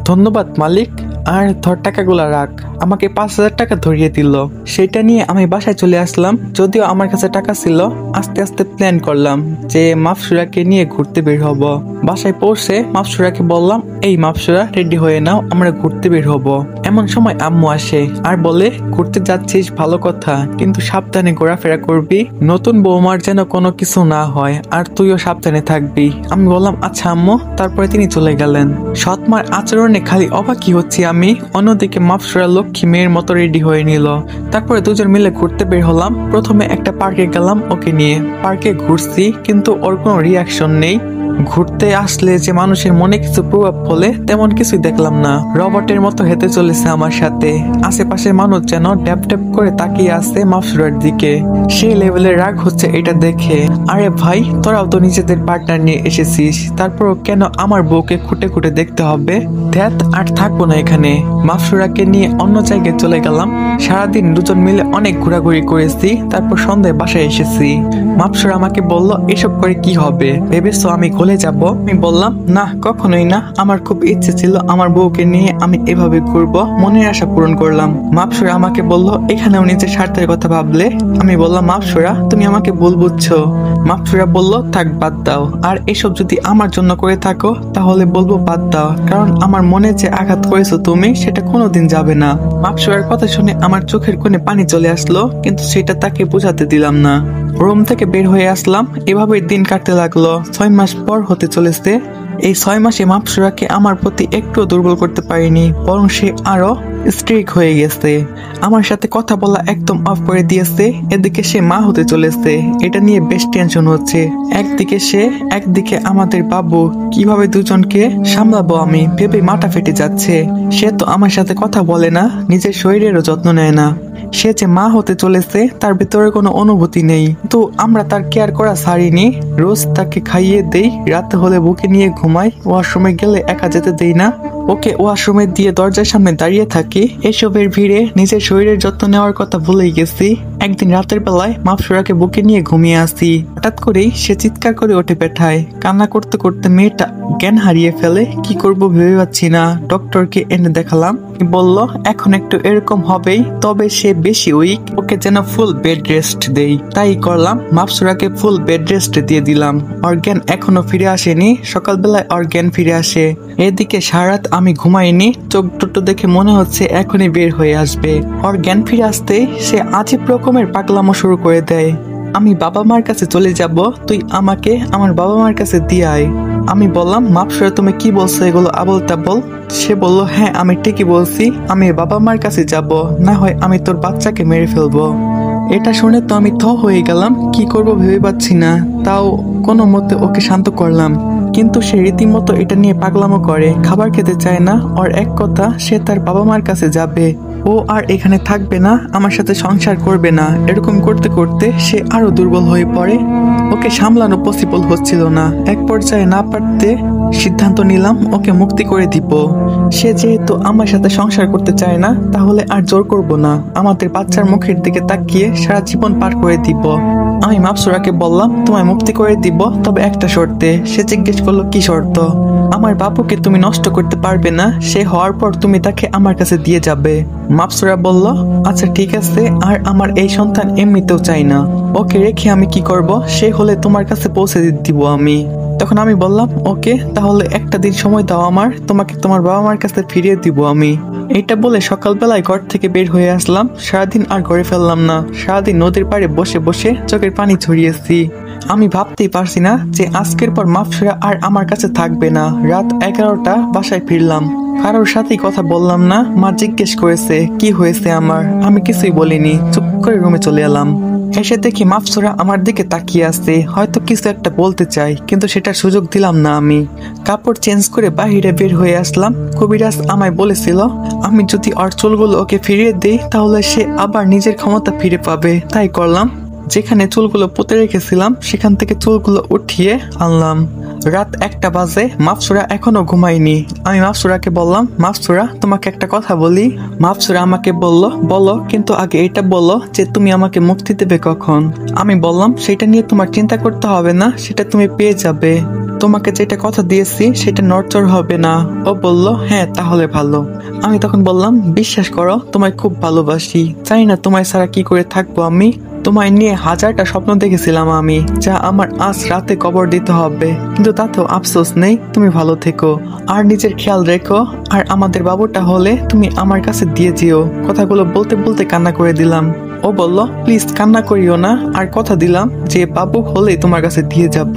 ধন্যবাদ মালিক, আর ধর টাকাগুলা রাখ। আমাকে 5,000 টাকা ধরিয়ে দিল। সেটা নিয়ে আমি বাসায় চলে আসলাম। যদিও আমার কাছে টাকা ছিল, আস্তে আস্তে প্ল্যান করলাম যে মাফসুরাকে নিয়ে ঘুরতে বের হব। বাসায় পৌঁছে মাফসুরাকে বললাম, এই মাফসুরা রেডি হয়ে নাও, আমরা ঘুরতে বের হব। এমন সময় আম্মু আসে আর বলে, ঘুরতে যাচ্ছিস ভালো কথা, কিন্তু সাবধানে ঘোরাফেরা করবি, নতুন বৌমার যেন কোনো কিছু না হয়, আর তুইও সাবধানে থাকবি। আমি বললাম, আচ্ছা আম্মু। তারপরে তিনি চলে গেলেন। সৎমার আচরণে খালি অবাকই হচ্ছি আমি। অন্যদিকে মাফসুরা লক্ষ্মী মেয়ের মতো রেডি হয়ে নিল। তারপরে দুজন মিলে ঘুরতে বের হলাম। প্রথমে একটা পার্কে গেলাম ওকে নিয়ে। পার্কে ঘুরছি, কিন্তু ওর কোনো রিয়াকশন নেই। ঘুরতে আসলে যে মানুষের মনে কিছু প্রভাব ফেলে তেমন কিছুই দেখলাম না। রবটের মতো হেঁটে চলেছে আমার সাথে। আশেপাশের মানুষ যেন ড্যাপ ড্যাপ করে তাকিয়ে আছে মাফসুরার দিকে। সেই লেভেলের রাগ হচ্ছে এটা দেখে। আরে ভাই, তোরাও তো নিজেদের পার্টনার নিয়ে এসেছিস, তারপরও কেন আমার বউকে খুঁটে খুঁটে দেখতে হবে? ধ্যাত, আর থাকবো না এখানে। মাফসুরাকে নিয়ে অন্য জায়গায় চলে গেলাম। সারাদিন দুজন মিলে অনেক ঘোরাঘুরি করেছি। তারপর সন্ধ্যায় বাসায় এসেছি। মাফসুরা আমাকে বলল, এসব করে কি হবে? ভেবেছো আমি চলে যাব। আমি বললাম না, কখনোই না, আমার খুব ইচ্ছে ছিল আমার বউকে নিয়ে আমি এভাবে ঘুরবো, মনের আশা পূরণ করলাম। মাপসুরা আমাকে বলল এখানেও নিজের স্বার্থের কথা ভাবলে। আমি বললাম মাপসুরা তুমি আমাকে ভুল বুঝছো। মাপসুরা বলল থাক বাদ দাও, আর এসব যদি আমার জন্য করে থাকো তাহলে বলবো বাদ দাও, কারণ আমার মনে যে আঘাত করেছো তুমি সেটা কোনোদিন যাবে না। মাপসুরার কথা শুনে আমার চোখের কোণে পানি চলে আসলো, কিন্তু সেটা তাকে বোঝাতে দিলাম না। রুম থেকে বের হয়ে আসলাম। এভাবেই দিন কাটতে লাগলো। 6 মাস পর হতে চলেছে। এই 6 মাসে মাপসুরাকে আমার প্রতি একটু দুর্বল করতে পারিনি, বরং সে আরো স্ট্রিক হয়ে গেছে। আমার সাথে কথা বলা একদম অফ করে দিয়েছে। এদিকে সে মা হতে চলেছে, এটা নিয়ে বেশ টেনশন হচ্ছে। একদিকে সে, একদিকে আমাদের বাবু, কিভাবে দুজনকে সামলাবো আমি ভেবে মাথা ফেটে যাচ্ছে। সে তো আমার সাথে কথা বলে না, নিজের শরীরেরও যত্ন নেয় না। সে যে মা হতে চলেছে তার ভিতরে কোনো অনুভূতি নেই, তো আমরা তার কেয়ার করা ছাড়িনি। রোজ তাকে খাইয়ে দেই, রাতে হলে বুকে নিয়ে ঘুমাই, ওয়াশরুমে গেলে একা যেতে দেই না, ওকে ওয়াশরুমে দিয়ে দরজার সামনে দাঁড়িয়ে থাকি। এসবের ভিড়ে নিজের শরীরের যত্ন নেওয়ার কথা ভুলেই গেছি। একদিন রাতের বেলায় মাপসুরাকে বুকে নিয়ে ঘুমিয়ে আসি। হঠাৎ করেই সে চিৎকার করে ওঠে পেঠায়। কান্না করতে করতে মেয়েটা জ্ঞান হারিয়ে ফেলে। কি করব ভেবে পাচ্ছি না। ডক্টরকে এনে দেখালাম, বলল এখন একটু এরকম হবেই, তবে সে বেশি উইক, ওকে যেন ফুল বেড রেস্ট দেই। তাই করলাম, মাপসুরাকে ফুল বেড রেস্ট দিয়ে দিলাম। ওর জ্ঞান এখনো ফিরে আসেনি। সকালবেলায় ওর জ্ঞান ফিরে আসে। এদিকে সারাত আমি ঘুমাইনি, চোখ দুটো দেখে মনে হচ্ছে এখনই বের হয়ে আসবে। ওর জ্ঞান ফিরে আসতেই সে আজীব রকমের পাগলামো শুরু করে দেয়। আমি বাবা মার কাছে চলে যাব, তুই আমাকে আমার বাবা মার কাছে দিয়ে আয়। আমি বললাম মাপসুরা তুমি কি বলছো এগুলো আবল তাবল? সে বলল হ্যাঁ আমি ঠিকই বলছি, আমি বাবা মার কাছে যাব, না হয় আমি তোর বাচ্চাকে মেরে ফেলবো। এটা শুনে তো আমি থ হয়ে গেলাম, কি করব ভেবে পাচ্ছি না। তাও কোনো মতে ওকে শান্ত করলাম, কিন্তু সে রীতিমতো এটা নিয়ে পাগলামো করে। খাবার খেতে চায় না। ওর এক কথা, সে তার বাবা মার কাছে যাবে, ও আর এখানে থাকবে না, আমার সাথে সংসার করবে না। এরকম করতে করতে সে আরো দুর্বল হয়ে পড়ে। ওকে সামলানো পসিবল হচ্ছিল না। এক পর্যায়ে না পারতে সিদ্ধান্ত নিলাম ওকে মুক্তি করে দিব। সে যেহেতু আমার সাথে সংসার করতে চায় না, তাহলে আর জোর করব না। আমাদের বাচ্চার মুখের দিকে তাকিয়ে সারা জীবন পার করে দিব। আমি মাপসুরাকে বললাম তোমায় মুক্তি করে দিব, তবে একটা শর্তে। সে জিজ্ঞেস করলো কি শর্ত? আমার বাবুকে তুমি নষ্ট করতে পারবে না, সে হওয়ার পর তুমি তাকে আমার কাছে দিয়ে যাবে। মাপসুরা বলল আচ্ছা ঠিক আছে, আর আমার এই সন্তান এমনিতেও চাই না, ওকে রেখে আমি কি করব? সে হলে তোমার কাছে পৌঁছে দিব আমি। তখন আমি বললাম ওকে, তাহলে একটা দিন সময় দাও আমার, তোমাকে তোমার বাবা মার কাছে ফিরিয়ে দিব আমি। এইটা বলে সকালবেলায় ঘর থেকে বের হয়ে আসলাম। সারাদিন আর ঘরে ফেললাম না। সারাদিন নদীর পাড়ে বসে বসে চোখের পানি ছড়িয়েছি। আমি ভাবতেই পারছি না যে আজকের পর মাপসুরা আর আমার কাছে থাকবে না। রাত 11টা, বাসায় ফিরলাম। কারোর সাথেই কথা বললাম না। মা জিজ্ঞেস করেছে কি হয়েছে আমার, আমি কিছুই বলিনি, চুপ করে রুমে চলে এলাম। এসে দেখি মাপসুরা আমার দিকে তাকিয়ে আছে, হয়তো কিছু একটা বলতে চাই, কিন্তু সেটার সুযোগ দিলাম না আমি। কাপড় চেঞ্জ করে বাহিরে বের হয়ে আসলাম। কবিরাজ আমায় বলেছিল আমি যদি ওর চুলগুলো ওকে ফিরিয়ে দিই তাহলে সে আবার নিজের ক্ষমতা ফিরে পাবে। তাই করলাম। যেখানে চুলগুলো পুঁতে রেখেছিলাম সেখান থেকে চুলগুলো উঠিয়ে আনলাম। রাত 1টা বাজে। মাপসুরা এখনো ঘুমায়নি। আমি মাপসুরাকে বললাম মাপসুরা তোমাকে একটা কথা বলি। মাপসুরা আমাকে বলল বলো, কিন্তু আগে এটা বলো যে তুমি আমাকে মুক্তি দেবে কখন। আমি বললাম সেটা নিয়ে তোমার চিন্তা করতে হবে না, সেটা তুমি পেয়ে যাবে। তোমাকে যেটা কথা দিয়েছি সেটা নড়চড় হবে না। ও বলল হ্যাঁ তাহলে ভালো। আমি তখন বললাম বিশ্বাস করো তোমায় খুব ভালোবাসি, জানি না তোমায় ছাড়া কি করে থাকবো আমি। তোমায় নিয়ে হাজারটা স্বপ্ন দেখেছিলাম আমি, যা আমার আজ রাতে কবর দিতে হবে, কিন্তু তাতেও আফসোস নেই। তুমি ভালো থেকো আর নিজের খেয়াল রেখো, আর আমাদের বাবুটা হলে তুমি আমার কাছে দিয়ে যেও। কথাগুলো বলতে বলতে কান্না করে দিলাম। ও বলল প্লিজ কান্না করিও না, আর কথা দিলাম যে বাবু হলেই তোমার কাছে দিয়ে যাব।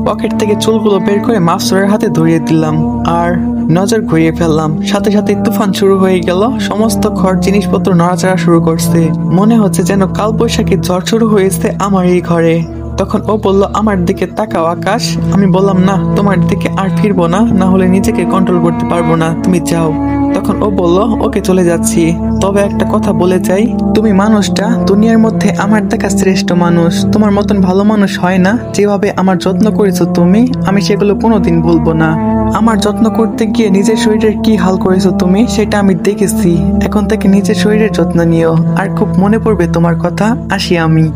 পকেট থেকে চুলগুলো বের করে মাপসুরার হাতে ধরিয়ে দিলাম আর নজর ঘুরিয়ে ফেললাম। সাথে সাথে তুফান শুরু হয়ে গেল। সমস্ত ঘর জিনিসপত্র নড়াচড়া শুরু করছে। মনে হচ্ছে যেন কাল বৈশাখী ঝড় শুরু হয়েছে আমার এই ঘরে। তখন ও বলল আমার দিকে তাকাও আকাশ। আমি বললাম না, তোমার দিকে আর ফিরবো না, না হলে নিজেকে কন্ট্রোল করতে পারবো না, তুমি যাও। তখন ও বলল ওকে চলে যাচ্ছি, তবে একটা কথা বলে যাই, তুমি মানুষটা দুনিয়ার মধ্যে আমার দেখা শ্রেষ্ঠ মানুষ। তোমার মতন ভালো মানুষ হয় না। যেভাবে আমার যত্ন করেছো তুমি, আমি সেগুলো কোনোদিন ভুলবো না। আমার যত্ন করতে গিয়ে নিজের শরীরের কি হাল করেছো তুমি সেটা আমি দেখেছি। এখন থেকে নিজের শরীরের যত্ন নিও, আর খুব মনে পড়বে তোমার কথা। আসি আমি।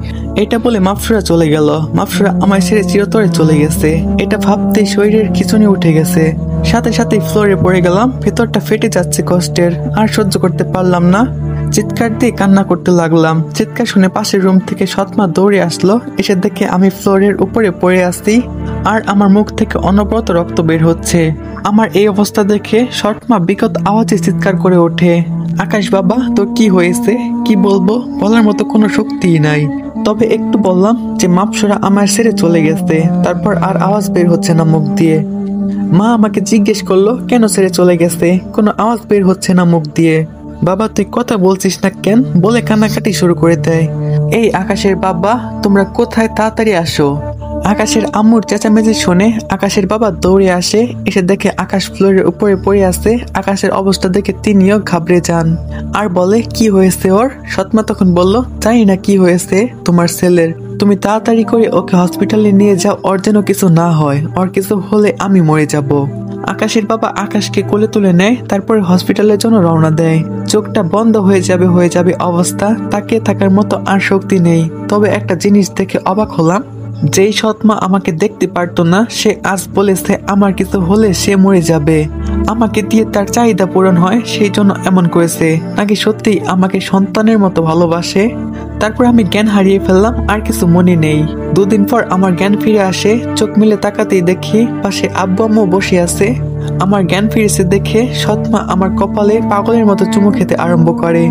এটা বলে মাফসুরা চলে গেল। মাফসুরা আমার ছেড়ে চিরতরে চলে গেছে, এটা ভাবতেই শরীরের খিঁচুনি উঠে গেছে। সাথে সাথে ফ্লোরে পড়ে গেলাম, ভেতরটা ফেটে যাচ্ছে কষ্টের। আর সহ্য করতে পারলাম না, চিৎকার দিয়ে কান্না করতে লাগলাম। চিৎকার শুনে পাশের রুম থেকে সৎমা দৌড়ে আসলো। এসে দেখে আমি ফ্লোরের উপরে পড়ে আছি, আর আমার মুখ থেকে অনবরত রক্ত বের হচ্ছে। আমার এই অবস্থা দেখে সৎমা বিকট আওয়াজে চিৎকার করে ওঠে, আকাশ বাবা, তোর কি হয়েছে? কি বলবো, বলার মতো কোনো শক্তিই নাই। তবে একটু বললাম যে মাপসরা আমার ছেড়ে চলে গেছে। তারপর আর আওয়াজ বের হচ্ছে না মুখ দিয়ে। মা আমাকে জিজ্ঞেস করলো কেন ছেড়ে চলে গেছে, কোনো আওয়াজ বের হচ্ছে না মুখ দিয়ে। বাবা তুই কথা বলছিস না কেন বলে কান্নাকাটি শুরু করে দেয়। এই আকাশের বাবা, তোমরা কোথায়, তাড়াতাড়ি আসো। আকাশের আম্মুর চেঁচামেচি শুনে আকাশের বাবা দৌড়ে আসে। এসে দেখে আকাশ ফ্লোরের উপরে পড়ে আছে। আকাশের অবস্থা দেখে তিনিও ঘাবড়ে যান, আর বলে কি হয়েছে ওর? সৎমা তখন বলল, জানি না কি হয়েছে তোমার ছেলের, তুমি তাড়াতাড়ি করে ওকে হসপিটালে নিয়ে যাও, ওর যেন কিছু না হয়, ওর কিছু হলে আমি মরে যাব। আকাশের বাবা আকাশকে কোলে তুলে নেয়, তারপরে হসপিটালের জন্য রওনা দেয়। চোখটা বন্ধ হয়ে যাবে অবস্থা, তাকিয়ে থাকার মতো আর শক্তি নেই। তবে একটা জিনিস দেখে অবাক হলাম, যেই সৎমা আমাকে দেখতে পারতো না, সে আজ বলেছে আমার কিছু হলে সে মরে যাবে। আমাকে দিয়ে তার চাহিদা পূরণ হয়, সেই জন্য এমন করেছে। নাকি সত্যিই আমাকে সন্তানের মতো ভালোবাসে? তারপর আমি জ্ঞান হারিয়ে ফেললাম, আর কিছু মনে নেই। দুদিন পর আমার জ্ঞান ফিরে আসে। চোখ মিলে তাকাতেই দেখি পাশে আব্বু আম্মু বসে আছে। আমার জ্ঞান ফিরেছে দেখে সৎমা আমার কপালে পাগলের মতো চুমু খেতে আরম্ভ করে,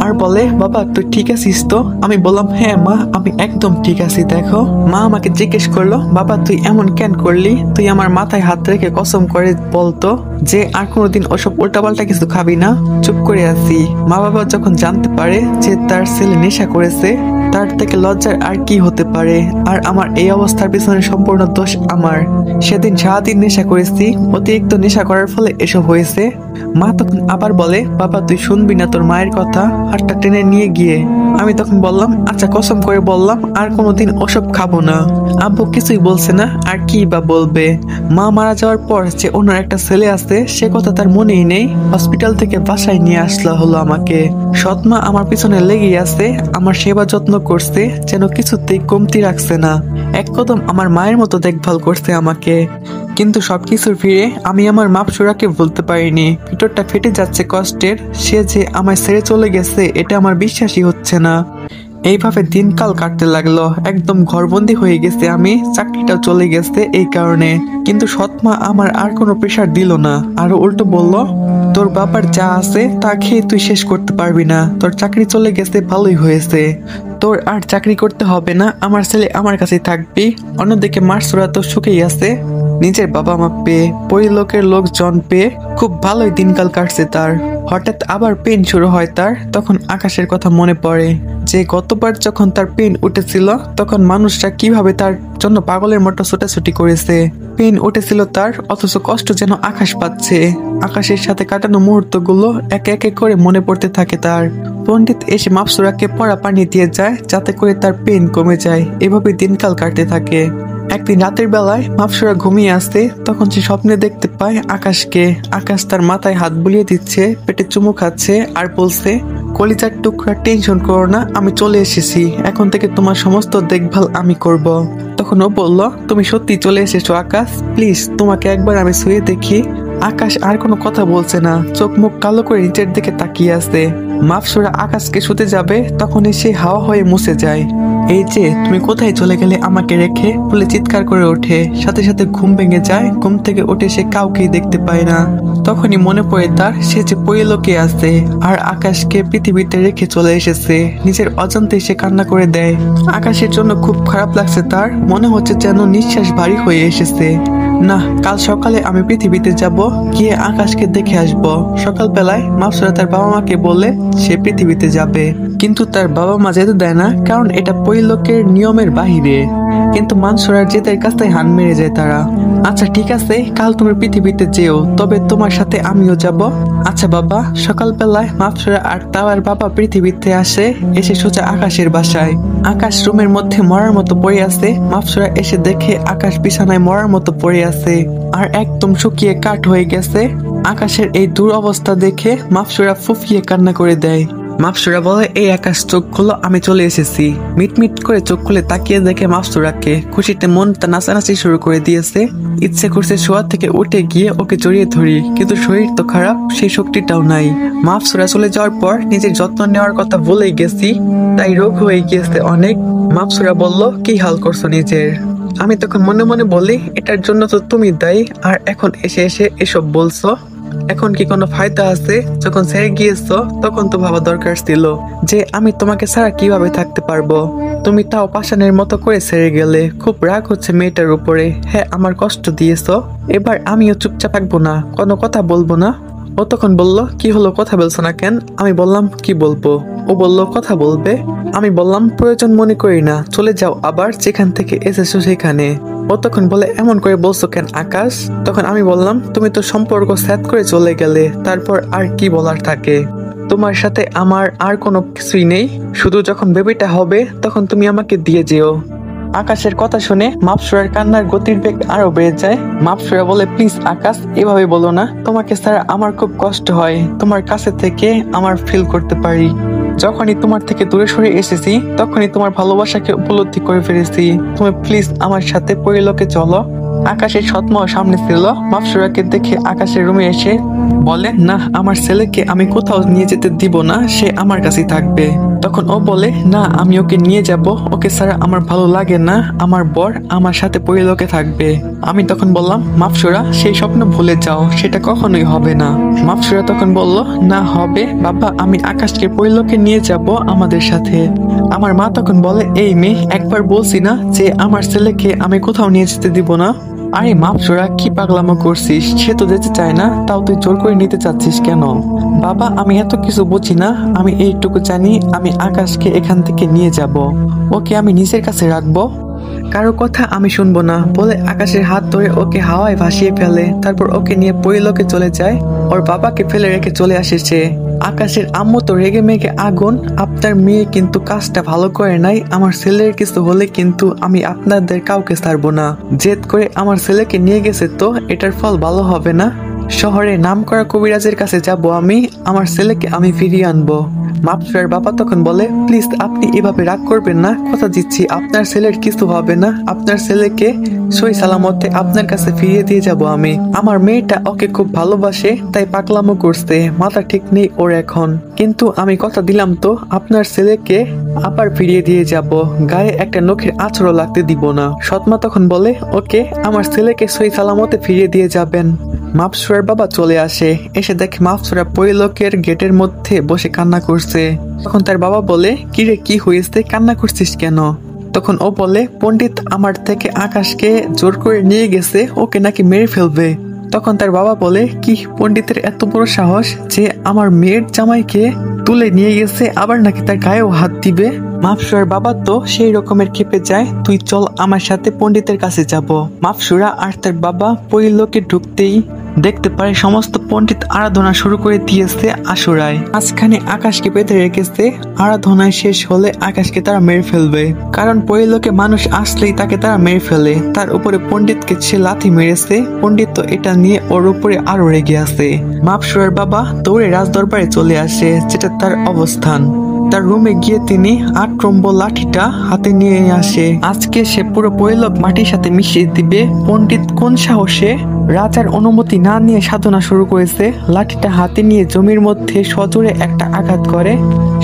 আর বলে, বাবা তুই ঠিক আছিস তো? আমি বললাম, হ্যাঁ মা, আমি একদম ঠিক আছি। দেখো, মা আমাকে জিজ্ঞেস করলো, বাবা তুই এমন কেন করলি? তুই আমার মাথায় হাত রেখে কসম করে বলতো যে আর কোনোদিন ওসব উল্টাপাল্টা কিছু খাবি না। চুপ করে আছি। মা বাবা যখন জানতে পারে যে তার ছেলে নেশা করেছে, তার থেকে লজ্জার আর কি হতে পারে? আর আমার এই অবস্থার পিছনে সম্পূর্ণ দোষ আমার। সেদিন সারাদিন নেশা করেছি, অতিরিক্ত নেশা করার ফলে এসব হয়েছে। মা তখন আবার বলে, বাবা তুই শুনবি না তোর মায়ের কথা? হাতটা টেনে নিয়ে গিয়ে আমি তখন বললাম, আচ্ছা কসম করে বললাম আর কোনোদিন ওসব খাবো না। আব্বু কিছুই বলছে না, আর কি বা বলবে? মা মারা যাওয়ার পর যে ওনার একটা ছেলে আছে সে কথা তার মনেই নেই। হসপিটাল থেকে বাসায় নিয়ে আসলা হলো আমাকে। সৎমা আমার পিছনে লেগেই আছে, আমার সেবা যত্ন করছে, যেন কিছুতেই কমতি রাখছে না। এক কদম আমার মায়ের মতো দেখভাল করছে আমাকে। কিন্তু সবকিছুর ভিড়ে আমি আমার মাপসুরাকে ভুলতে পারিনি। ভিতরটা ফেটে যাচ্ছে কষ্টের। সে যে আমায় ছেড়ে চলে গেছে এটা আমার বিশ্বাসই হচ্ছে না। এইভাবে দিনকাল কাটতে লাগলো, একদম ঘরবন্দি হয়ে গেছে আমি। চাকরিটাও চলে গেছে এই কারণে। কিন্তু সৎমা আমার আর কোনো প্রেশার দিল না, আরো উল্টো বলল, তোর বাবার যা আছে তা খেয়ে তুই শেষ করতে পারবি না। তোর চাকরি চলে গেছে, ভালোই হয়েছে। তোর আর চাকরি করতে হবে না, আমার ছেলে আমার কাছেই থাকবি। অন্যদিকে মারসুরা তো সুখেই আছে, নিজের বাবা মা পেয়ে, পরিলোকের লোকজন পেয়ে খুব ভালোই দিনকাল কাটছে তার। হঠাৎ আবার পেন শুরু হয় তার। তখন আকাশের কথা মনে পড়ে যে গতবার যখন তার পেন উঠেছিল তখন মানুষরা কিভাবে তার জন্য পাগলের মতো ছোটাছুটি করেছে। পেন উঠেছিল তার, অথচ কষ্ট যেন আকাশ পাচ্ছে। আকাশের সাথে কাটানো মুহূর্তগুলো একে একে করে মনে পড়তে থাকে তার। পণ্ডিত এসে মাপসুরাকে পড়া পানি দিয়ে যায় যাতে করে তার পেন কমে যায়। এভাবে দিনকাল কাটতে থাকে। একদিন রাতের বেলায় মাপসুরা ঘুমিয়ে আসতে, তখন সে স্বপ্নে দেখতে পায় আকাশকে। আকাশ তার মাথায় হাত বুলিয়ে দিচ্ছে, পেটে চুমু খাচ্ছে, আর বলছে, কলিজার টুকরা টেনশন করো না, আমি চলে এসেছি। এখন থেকে তোমার সমস্ত দেখভাল আমি করব। তখন ও বলল, তুমি সত্যি চলে এসেছো আকাশ, প্লিজ তোমাকে একবার আমি শুয়ে দেখি। আকাশ আর কোনো কথা বলছে না, চোখ মুখ কালো করে নিচের দিকে তাকিয়ে আছে। মাপসুরা আকাশকে শুতে যাবে, তখনই সে হাওয়া হয়ে মুছে যায়। এই যে তুমি কোথায় চলে গেলে আমাকে রেখে বলে চিৎকার করে ওঠে। সাথে সাথে ঘুম ভেঙে যায়। ঘুম থেকে উঠে সে কাউকেই দেখতে পায় না। তখনই মনে পড়ে তার সে যে পরিলোকে আছে আর আকাশকে পৃথিবীতে রেখে চলে এসেছে। নিজের অজান্তে সে কান্না করে দেয়। আকাশের জন্য খুব খারাপ লাগছে তার, মনে হচ্ছে যেন নিঃশ্বাস ভারী হয়ে এসেছে। না, কাল সকালে আমি পৃথিবীতে যাব, গিয়ে আকাশকে দেখে আসব। সকালবেলায় মাপসুরা তার বাবা মাকে বলে সে পৃথিবীতে যাবে, কিন্তু তার বাবা মা যেতে দেয় না, কারণ এটা পরিলোকের নিয়মের বাহিরে। কিন্তু মানসুরার জেদের কাছে হান মেরে যায় তারা। আচ্ছা ঠিক আছে, কাল তুমি পৃথিবীতে যেও, তবে তোমার সাথে আমিও যাব। আচ্ছা বাবা। সকালবেলায় মাপসুরা আর তাওয়ার বাবা পৃথিবীতে আসে, এসে সোজা আকাশের বাসায়। আকাশ রুমের মধ্যে মরার মতো পড়ে আছে। মাপসুরা এসে দেখে আকাশ বিছানায় মরার মতো পড়ে আছে আর একদম শুকিয়ে কাঠ হয়ে গেছে। আকাশের এই দুরবস্থা দেখে মাপসুরা ফুফিয়ে কান্না করে দেয়। মাপসুরা বলে, এই আকাশ চোখ খুলো, আমি চলে এসেছি। মিটমিট করে চোখ খুলে তাকিয়ে দেখে মাপসুরাকে। খুশিতে মনটা নাচানাচি শুরু করে দিয়েছে। ইচ্ছে করছে শোয়া থেকে উঠে গিয়ে ওকে জড়িয়ে ধরি, কিন্তু শরীর তো খারাপ, সেই শক্তিটাও নাই। মাপসুরা চলে যাওয়ার পর নিজের যত্ন নেওয়ার কথা ভুলেই গেছি, তাই রোগ হয়ে গিয়েছে অনেক। মাপসুরা বলল, কি হাল করছো নিজের? আমি তখন মনে মনে বলি, এটার জন্য তো তুমি দায়ী, আর এখন এসে এসে এসব বলছো। এখন কি কোনো ফায়দা আছে? যখন ছেড়ে গিয়েছো তখন তো ভাবা দরকার ছিল যে আমি তোমাকে ছাড়া কিভাবে থাকতে পারবো। তুমি তাও পাষাণের মতো করে ছেড়ে গেলে। খুব রাগ হচ্ছে মেয়েটার উপরে। হ্যাঁ, আমার কষ্ট দিয়েছো, এবার আমিও চুপচাপ থাকবো না, কোনো কথা বলবো না। ও তখন বলল, কি হলো, কথা বলছো না কেন? আমি বললাম, কি বলবো? ও বলল, কথা বলবে। আমি বললাম, প্রয়োজন মনে করি না, চলে যাও আবার যেখান থেকে এসেছো সেখানে। ও তখন বলে, এমন করে বলছো কেন আকাশ? তখন আমি বললাম, তুমি তো সম্পর্ক সেট করে চলে গেলে, তারপর আর কি বলার থাকে? তোমার সাথে আমার আর কোনো কিছুই নেই, শুধু যখন বেবিটা হবে তখন তুমি আমাকে দিয়ে যেও। আকাশের কথা শুনে মাপসুরার কান্নার গতির বেগ আরো বেড়ে যায়। মাপসুরা বলে, প্লিজ আকাশ, এভাবে বলো না, তোমাকে ছাড়া আমার খুব কষ্ট হয়, তোমার কাছে থেকে আমার ফিল করতে পারি। যখনই তোমার থেকে দূরে সরে এসেছি তখনই তোমার ভালোবাসাকে উপলব্ধি করে ফেলেছি। তুমি প্লিজ আমার সাথে পরিলোকে চলো। আকাশের সৎমাও সামনে ছিল। মাপসুরাকে দেখে আকাশের রুমে এসে বলে, না, আমার ছেলেকে আমি কোথাও নিয়ে যেতে দিব না, সে আমার কাছেই থাকবে। তখন ও বলে, না, আমি ওকে নিয়ে যাব, ওকে ছাড়া আমার ভালো লাগে না, আমার বর আমার সাথে পরিলোকে থাকবে। আমি তখন বললাম, মাপসুরা, সেই স্বপ্ন ভুলে যাও, সেটা কখনোই হবে না। মাপসুরা তখন বলল, না হবে বাবা, আমি আকাশকে পরিলোকে নিয়ে যাব আমাদের সাথে। আমার মা তখন বলে, এই মেয়ে, একবার বলছি না যে আমার ছেলেকে আমি কোথাও নিয়ে যেতে দিব না। আরে মাপসুরা, কি পাগলামো করছিস? সে তো যেতে চায় না, তাও তুই জোর করে নিতে চাচ্ছিস কেন? বাবা, আমি এত কিছু বুঝি না, আমি এইটুকু জানি আমি আকাশকে এখান থেকে নিয়ে যাব, ওকে আমি নিজের কাছে রাখবো, কারো কথা আমি শুনবো না বলে আকাশের হাত ধরে ওকে হাওয়ায় ভাসিয়ে ফেলে। তারপর ওকে নিয়ে পরিলোকে চলে যায়। ওর বাবাকে ফেলে রেখে চলে আসে সে। আকাশের আম্মু তো রেগে মেগে আগুন, আপনার মেয়ে কিন্তু কাজটা ভালো করে নাই, আমার ছেলের কিছু হলে কিন্তু আমি আপনাদের কাউকে ছাড়বো না। জেদ করে আমার ছেলেকে নিয়ে গেছে, তো এটার ফল ভালো হবে না। শহরে নামকরা কবিরাজের কাছে যাব আমি, আমার ছেলেকে আমি ফিরিয়ে আনবো। মাপসুরার বাবা তখন বলে, প্লিজ আপনি এভাবে রাগ করবেন না, কথা দিচ্ছি আপনার ছেলের কিছু হবে না, আপনার ছেলেকে সই সালামতে আপনার কাছে ফিরিয়ে দিয়ে যাব আমি। আমার মেয়েটা ওকে খুব ভালোবাসে, তাই পাগলামো করছে, মাথা ঠিক নেই ওর এখন, কিন্তু আমি কথা দিলাম তো আপনার ছেলেকে আবার ফিরিয়ে দিয়ে যাব, গায়ে একটা নখের আঁচড়ও লাগতে দিব না। সৎমা তখন বলে, ওকে, আমার ছেলেকে সই সালামতে ফিরিয়ে দিয়ে যাবেন। মাপসুরার বাবা চলে আসে, এসে দেখে মাপসুরা পরিলোকের গেটের মধ্যে বসে কান্না করছে। তখন তার বাবা বলে, কিরে, কি হয়েছে, কান্না করছিস কেন? তখন ও বলে, পণ্ডিত আমার থেকে আকাশকে জোর করে নিয়ে গেছে, ওকে নাকি মেরে ফেলবে। তখন তার বাবা বলে, কি, পণ্ডিতের এত বড় সাহস যে আমার মেয়ের জামাইকে তুলে নিয়ে গেছে, আবার নাকি তার গায়েও হাত দিবে? মাপসুরার বাবা তো সেই রকমের ক্ষেপে যায়, তুই চল আমার সাথে পণ্ডিতের কাছে যাব। মাপসুরা আর তার বাবা পরিলোকে ঢুকতেই দেখতে পারে সমস্ত পণ্ডিত আরাধনা শুরু করে দিয়েছে আশুরায়। মাঝখানে আকাশকে বেঁধে রেখেছে, আরাধনায় শেষ হলে আকাশকে তারা মেরে ফেলবে, কারণ পরিলোকে মানুষ আসলেই তাকে তারা মেরে ফেলে। তার উপরে পণ্ডিতকে সে লাথি মেরেছে, পণ্ডিত তো এটা নিয়ে ওর উপরে আরো রেগে আছে। মাপসুরার বাবা দৌড়ে রাজদরবারে চলে আসে, যেটা তার অবস্থান। তার রুমে গিয়ে তিনি আক্রম্ব লাঠিটা হাতে নিয়ে আসে। আজকে সে পুরো পরিলোক মাটির সাথে মিশিয়ে দিবে। পণ্ডিত কোন সাহসে রাজার অনুমতি না নিয়ে সাধনা শুরু করেছে। লাঠিটা হাতে নিয়ে জমির মধ্যে সজোরে একটা আঘাত করে,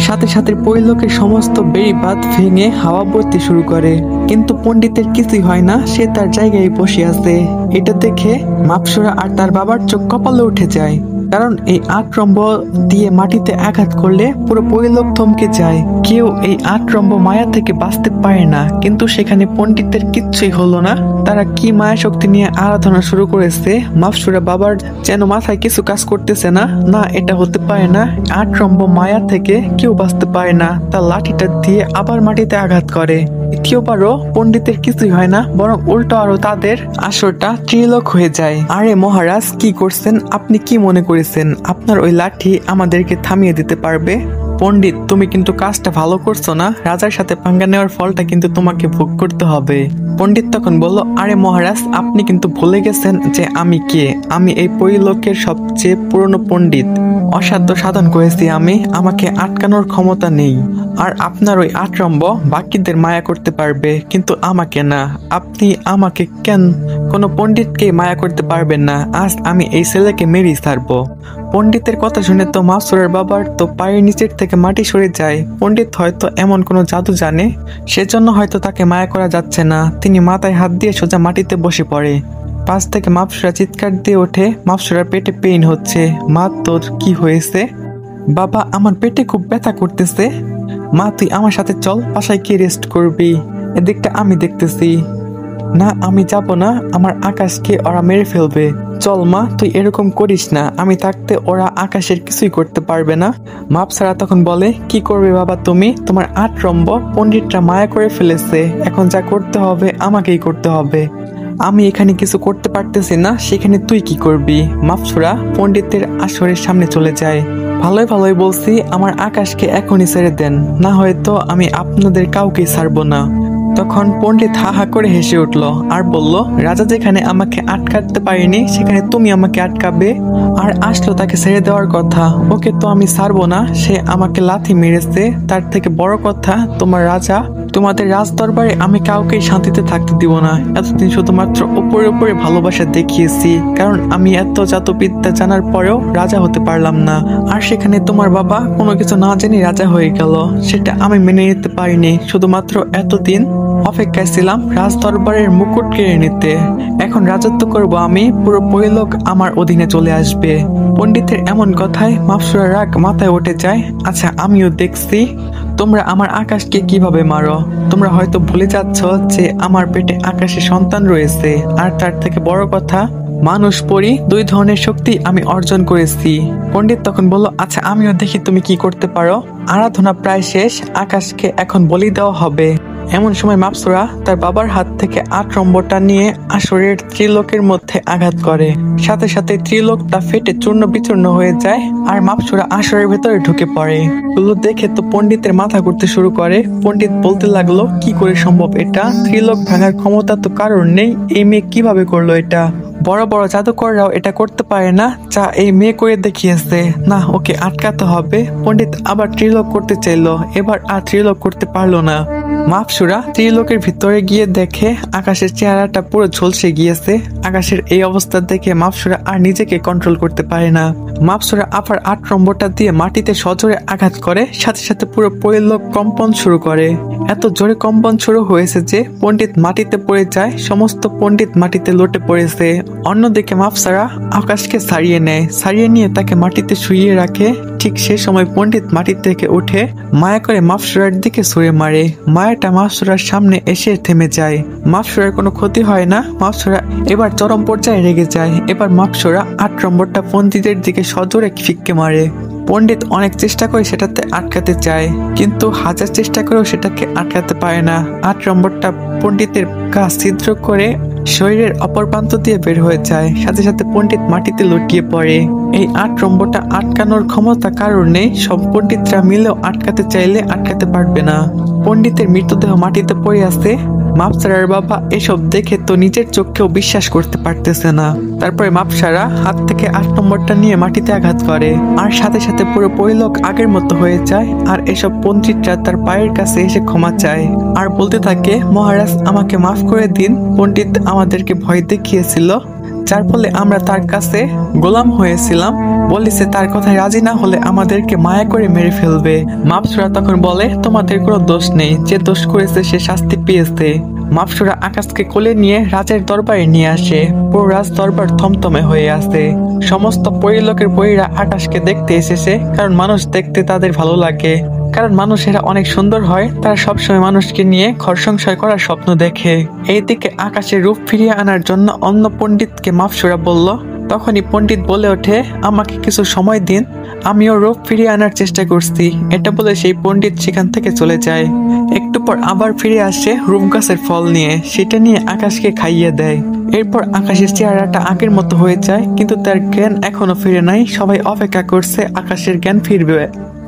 সাথে সাথে পরিলোকের সমস্ত বেড়িবাঁধ ভেঙে হাওয়া বইতে শুরু করে, কিন্তু পণ্ডিতের কিছুই হয় না, সে তার জায়গায় বসে আছে। এটা দেখে মাপসুরা আর তার বাবার চোখ কপালে উঠে যায়, কারণ এই আক্রম্ব দিয়ে মাটিতে আঘাত করলে পুরো পরিলোক থমকে যায়। কেউ এই আক্রম্ব মায়া থেকে বাঁচতে পারে না, কিন্তু সেখানে পণ্ডিতের কিচ্ছুই হলো না। তারা কি মায়া শক্তি নিয়ে আরাধনা শুরু করেছে। মাফসুরা বাবার যেন মাথায় কিছু কাজ করতেছে না। না, এটা হতে পারে না। 8 রম্ব মায়া থেকে কেউ বাঁচতে পারে না। তার লাঠিটা দিয়ে আবার মাটিতে আঘাত করে। দ্বিতীয়বারও পণ্ডিতের কিছুই হয় না, বরং উল্টো আরো তাদের আসরটা ত্রিলোক হয়ে যায়। আরে মহারাজ, কি করছেন? আপনি কি মনে করেছেন আপনার ওই লাঠি আমাদেরকে থামিয়ে দিতে পারবে? পণ্ডিত, তুমি কিন্তু কাজটা ভালো করছো না। রাজার সাথে পাঙ্গা নেওয়ার ফলটা কিন্তু তোমাকে ভোগ করতে হবে। পণ্ডিত তখন বলল, আরে মহারাজ, আপনি কিন্তু ভুলে গেছেন যে আমি কে। আমি এই পরিলোকের সবচেয়ে পুরনো পণ্ডিত। অসাধ্য সাধন করেছি আমি, আমাকে আটকানোর ক্ষমতা নেই। আর আপনার ওই 8 রম্ব বাকিদের মায়া করতে পারবে, কিন্তু আমাকে না। আপনি আমাকে কেন? কোনো পণ্ডিতকে মায়া করতে পারবেন না। আজ আমি এই ছেলেকে মেরেই ছাড়বো। পণ্ডিতের কথা শুনে তো মাফসুরার বাবার তো পায়ের নিচের থেকে মাটি সরে যায়। পণ্ডিত হয়তো এমন কোনো জাদু জানে, সেজন্য হয়তো তাকে মায়া করা যাচ্ছে না। তিনি মাথায় হাত দিয়ে সোজা মাটিতে বসে পড়ে। পাশ থেকে মাফসুরা চিৎকার দিয়ে ওঠে, মাফসুরার পেটে পেইন হচ্ছে। মা, তোর কি হয়েছে? বাবা, আমার পেটে খুব ব্যথা করতেছে। মা, তুই আমার সাথে চল, বাসায় কি রেস্ট করবি? এদিকটা আমি দেখতেছি। না, আমি যাব না, আমার আকাশকে ওরা মেরে ফেলবে। চল মা, তুই এরকম করিস না। আমি থাকতে ওরা আকাশের কিছুই করতে পারবে না। মাফসারা তখন বলে, কি করবে বাবা তুমি? তোমার 8 রম্ব পণ্ডিতরা মায়া করে ফেলেছে। এখন যা করতে হবে আমাকেই করতে হবে। আমি এখানে কিছু করতে পারতেছি না, সেখানে তুই কি করবি? মাফসুরা পণ্ডিতের আসরের সামনে চলে যায়। ভালোই ভালোই বলছি, আমার আকাশকে এখনই ছেড়ে দেন, না হয়তো আমি আপনাদের কাউকেই ছাড়বো না। তখন পণ্ডিত হা হা করে হেসে উঠল আর বলল, রাজা যেখানে আমাকে আটকাতে পারিনি সেখানে তুমি আমাকে আটকাবে? আর আসলো তাকে ছেড়ে দেওয়ার কথা, ওকে তো আমি ছাড়বো না। সে আমাকে লাথি মেরেছে। তার থেকে বড় কথা, তোমার রাজা, তোমাদের রাজ দরবারে আমি কাউকেই শান্তিতে থাকতে দিব না। এতদিন শুধুমাত্র উপরে উপরে ভালোবাসা দেখিয়েছি, কারণ আমি এত জাতবিদ্যা জানার পরেও রাজা হতে পারলাম না। আর সেখানে তোমার বাবা কোনো কিছু না জেনে রাজা হয়ে গেল, সেটা আমি মেনে নিতে পারিনি। শুধুমাত্র এতদিন অপেক্ষায় ছিলাম রাজ দরবারের মুকুট কেড়ে নিতে। এখন রাজত্ব করব আমি, পুরো পরিলোক আমার অধীনে চলে আসবে। পণ্ডিতের এমন কথায় মাফসুরার রাগ মাথায় উঠে যায়। আচ্ছা, আমিও দেখছি তোমরা আমার আকাশকে কিভাবে মারো। তোমরা হয়তো ভুলে যাচ্ছ যে আমার পেটে আকাশে সন্তান রয়েছে। আর তার থেকে বড় কথা, মানুষ পরি 2 ধরনের শক্তি আমি অর্জন করেছি। পণ্ডিত তখন বলল, আচ্ছা আমিও দেখি তুমি কি করতে পারো। আরাধনা প্রায় শেষ, আকাশকে এখন বলি দেওয়া হবে। এমন সময় মাফসুরা তার বাবার হাত থেকে 8 রম্বটা নিয়ে আসরের ত্রিলোকের মধ্যে আঘাত করে। সাথে সাথে ত্রিলোকটা ফেটে চূর্ণ বিচূর্ণ হয়ে যায় আর মাফসুরা আসরের ভেতরে ঢুকে পড়ে। এগুলো দেখে তো পণ্ডিতের মাথা ঘুরতে শুরু করে। পণ্ডিত বলতে লাগলো, কি করে সম্ভব এটা? ত্রিলোক ভাঙার ক্ষমতা তো কারোর নেই, এই মেয়ে কিভাবে করলো এটা? বড় বড় জাদুকররাও এটা করতে পারে না, যা এই মেয়ে করে দেখিয়েছে। না, ওকে আটকাতে হবে। পণ্ডিত আবার ত্রিলোক করতে চাইলো, এবার আর ত্রিলোক করতে পারলো না। মাফসুরা ত্রিলোকের ভিতরে গিয়ে দেখে আকাশের চেহারাটা পুরো ঝলসে গিয়েছে। আকাশের এই অবস্থা দেখে মাফসুরা আর নিজেকে কন্ট্রোল করতে পারে না। মাফসুরা আবার 8 রম্বটা দিয়ে মাটিতে সজোরে আঘাত করে। সাথে সাথে পুরো পরিলোক কম্পন শুরু করে। এত জোরে কম্পন শুরু হয়েছে যে পণ্ডিত মাটিতে পড়ে যায়। সমস্ত পণ্ডিত মাটিতে লটে পড়েছে। অন্যদিকে মাফসারা আকাশকে ছাড়িয়ে নেয়, ছাড়িয়ে নিয়ে তাকে মাটিতে শুইয়ে রাখে। ঠিক সে সময় পণ্ডিত মাটি থেকে উঠে মায়া করে মাফসুরার দিকে ছুঁড়ে মারে। মায়াটা মাফসুরার সামনে এসে থেমে যায়। মাফসুরার কোনো ক্ষতি হয় না। মাফসুরা এবার চরম পর্যায়ে রেগে যায়। এবার মাফসুরা 8 নম্বরটা পণ্ডিতের দিকে সজোরে ফিক্কে মারে। পণ্ডিত অনেক চেষ্টা করে সেটাতে আটকাতে চায়, কিন্তু হাজার চেষ্টা করেও সেটাকে আটকাতে পারে না। 8 নম্বরটা পণ্ডিতের গা ছিদ্র করে শরীরের অপর প্রান্ত দিয়ে বের হয়ে যায়। সাথে সাথে পণ্ডিত মাটিতে লুটিয়ে পড়ে। এই 8 নম্বরটা আটকানোর ক্ষমতা কারোর নেই। সব পণ্ডিতরা মিলেও আটকাতে চাইলে আটকাতে পারবে না। পণ্ডিতের মৃতদেহ মাটিতে পড়ে আছে। মাফসারার বাবা এসব দেখে তো নিজের চোখকেও বিশ্বাস করতে পারতেছে না। তারপরে মাফসারা হাত থেকে 8 নম্বরটা নিয়ে মাটিতে আঘাত করে, আর সাথে সাথে পুরো পরিলোক আগের মতো হয়ে যায়। আর এসব পণ্ডিতরা তার পায়ের কাছে এসে ক্ষমা চায় আর বলতে থাকে, মহারাজ আমাকে মাফ করে দিন। পণ্ডিত আমাদেরকে ভয় দেখিয়েছিল, যার ফলে আমরা তার কাছে গোলাম হয়েছিলাম। বলেছে তার কথায় রাজি না হলে আমাদেরকে মায়া করে মেরে ফেলবে। মাফসুরা তখন বলে, তোমাদের কোনো দোষ নেই, যে দোষ করেছে সে শাস্তি পেয়েছে। মাফসুরা আকাশকে কোলে নিয়ে রাজের দরবারে নিয়ে আসে। পুরো রাজ দরবার থমথমে হয়ে আছে। সমস্ত পরিলোকের পরীরা আকাশকে দেখতে এসেছে, কারণ মানুষ দেখতে তাদের ভালো লাগে। কারণ মানুষেরা অনেক সুন্দর হয়, তারা সবসময় মানুষকে নিয়ে ঘর সংসার করার স্বপ্ন দেখে। এইদিকে আকাশের রূপ ফিরিয়ে আনার জন্য অন্য পণ্ডিতকে মাফসুরা বলল। তখনই পণ্ডিত বলে ওঠে, আমাকে কিছু সময় দিন, আমিও রূপ ফিরিয়ে আনার চেষ্টা করছি। এটা বলে সেই পণ্ডিত সেখান থেকে চলে যায়। একটু পর আবার ফিরে আসে রূপ গাছের ফল নিয়ে, সেটা নিয়ে আকাশকে খাইয়ে দেয়। এরপর আকাশের চেহারাটা আগের মতো হয়ে যায়, কিন্তু তার জ্ঞান এখনো ফিরে নাই। সবাই অপেক্ষা করছে আকাশের জ্ঞান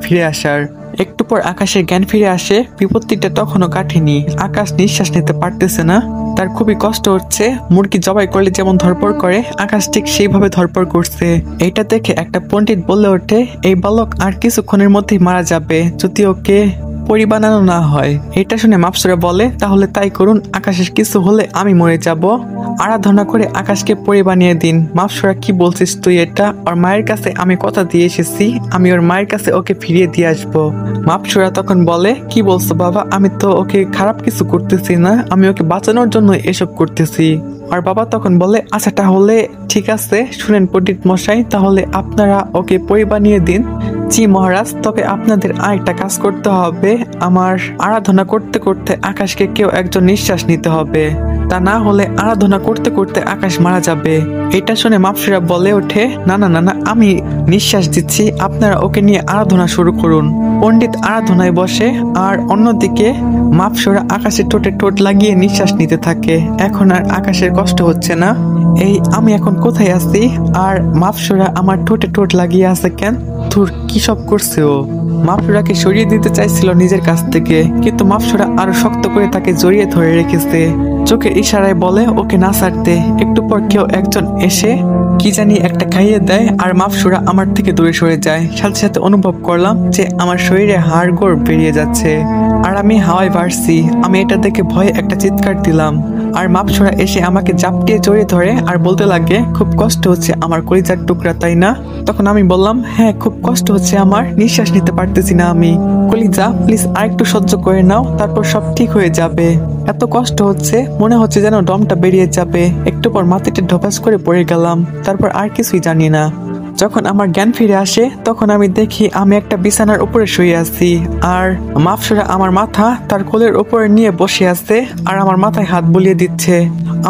ফিরে আসার। একটু পর আকাশের জ্ঞান ফিরে আসে। বিপত্তিটা তখনও কাটেনি। আকাশ নিঃশ্বাস নিতে পারতেছে না, তার খুবই কষ্ট হচ্ছে। মুরগি জবাই করলে যেমন ধরপড় করে, আকাশ ঠিক সেইভাবে ধরপড় করছে। এটা দেখে একটা পণ্ডিত বলে ওঠে, এই বালক আর কিছুক্ষণের মধ্যেই মারা যাবে যদি ওকে পরি বানানো না হয়। এটা শুনে মাফসুরা বলে, তাহলে তাই করুন, আকাশের কিছু হলে আমি মরে যাব। আরাধনা করে আকাশকে পরি বানিয়ে দিন। মাফসুরা, কি বলছিস তুই এটা? ওর মায়ের কাছে আমি কথা দিয়ে এসেছি, আমি ওর মায়ের কাছে ওকে ফিরিয়ে দিয়ে আসবো। মাফসুরা তখন বলে, কি বলছো বাবা? আমি তো ওকে খারাপ কিছু করতেছি না, আমি ওকে বাঁচানোর জন্য এসব করতেছি। আর বাবা তখন বলে, আচ্ছা তাহলে ঠিক আছে, শুনেন পণ্ডিত মশাই, তাহলে আপনারা ওকে পরি বানিয়ে দিন। জি মহারাজ, তবে আপনাদের আরেকটা কাজ করতে হবে। আমার আরাধনা করতে করতে আকাশকে কেউ একজন নিঃশ্বাস নিতে হবে, তা না হলে আরাধনা করতে করতে আকাশ মারা যাবে। এটা শুনে মাফসুরা বলে ওঠে, না না না না, আমি নিঃশ্বাস দিচ্ছি, আপনারা ওকে নিয়ে আরাধনা শুরু করুন। পণ্ডিত আরাধনায় বসে, আর অন্যদিকে মাফসুরা আকাশের ঠোঁটে ঠোঁট লাগিয়ে নিঃশ্বাস নিতে থাকে। এখন আর আকাশের কষ্ট হচ্ছে না। এই আমি এখন কোথায় আছি? আর মাফসুরা আমার ঠোঁটে ঠোঁট লাগিয়ে আছে কেন? তোর কি সব করছে ও? মাফসুরাকে সরিয়ে দিতে চাইছিল নিজের কাছ থেকে, কিন্তু মাফসুরা আরো শক্ত করে তাকে জড়িয়ে ধরে রেখেছে। চোখের ইশারায় বলে ওকে না ছাড়তে। একটু পর কেউ একজন এসে কি জানি একটা খাইয়ে দেয়, আর মাফসুরা আমার থেকে দূরে সরে যায়। সাথে সাথে অনুভব করলাম যে আমার শরীরে হাড়গোড় বেরিয়ে যাচ্ছে, আর আমি হাওয়ায় ভাসছি। আমি এটা দেখে ভয়ে একটা চিৎকার দিলাম, আর মাফসুরা এসে আমাকে জাপটিয়ে জড়িয়ে ধরে আর বলতে লাগে, খুব কষ্ট হচ্ছে আমার কলিজার টুকরা, তাই না? তখন আমি বললাম, হ্যাঁ খুব কষ্ট হচ্ছে আমার, নিঃশ্বাস নিতে পারতেছি না আমি। কলিজা প্লিজ আরেকটু সহ্য করে নাও, তারপর সব ঠিক হয়ে যাবে। এত কষ্ট হচ্ছে, মনে হচ্ছে যেন দমটা বেরিয়ে যাবে। একটু পর মাটিতে ঢপাস করে পড়ে গেলাম, তারপর আর কিছুই জানি না। যখন আমার জ্ঞান ফিরে আসে, তখন আমি দেখি আমি একটা বিছানার উপরে শুয়ে আছি, আর মাফসুরা আমার মাথা তার কোলের উপরে নিয়ে বসে আছে, আর আমার মাথায় হাত বুলিয়ে দিচ্ছে।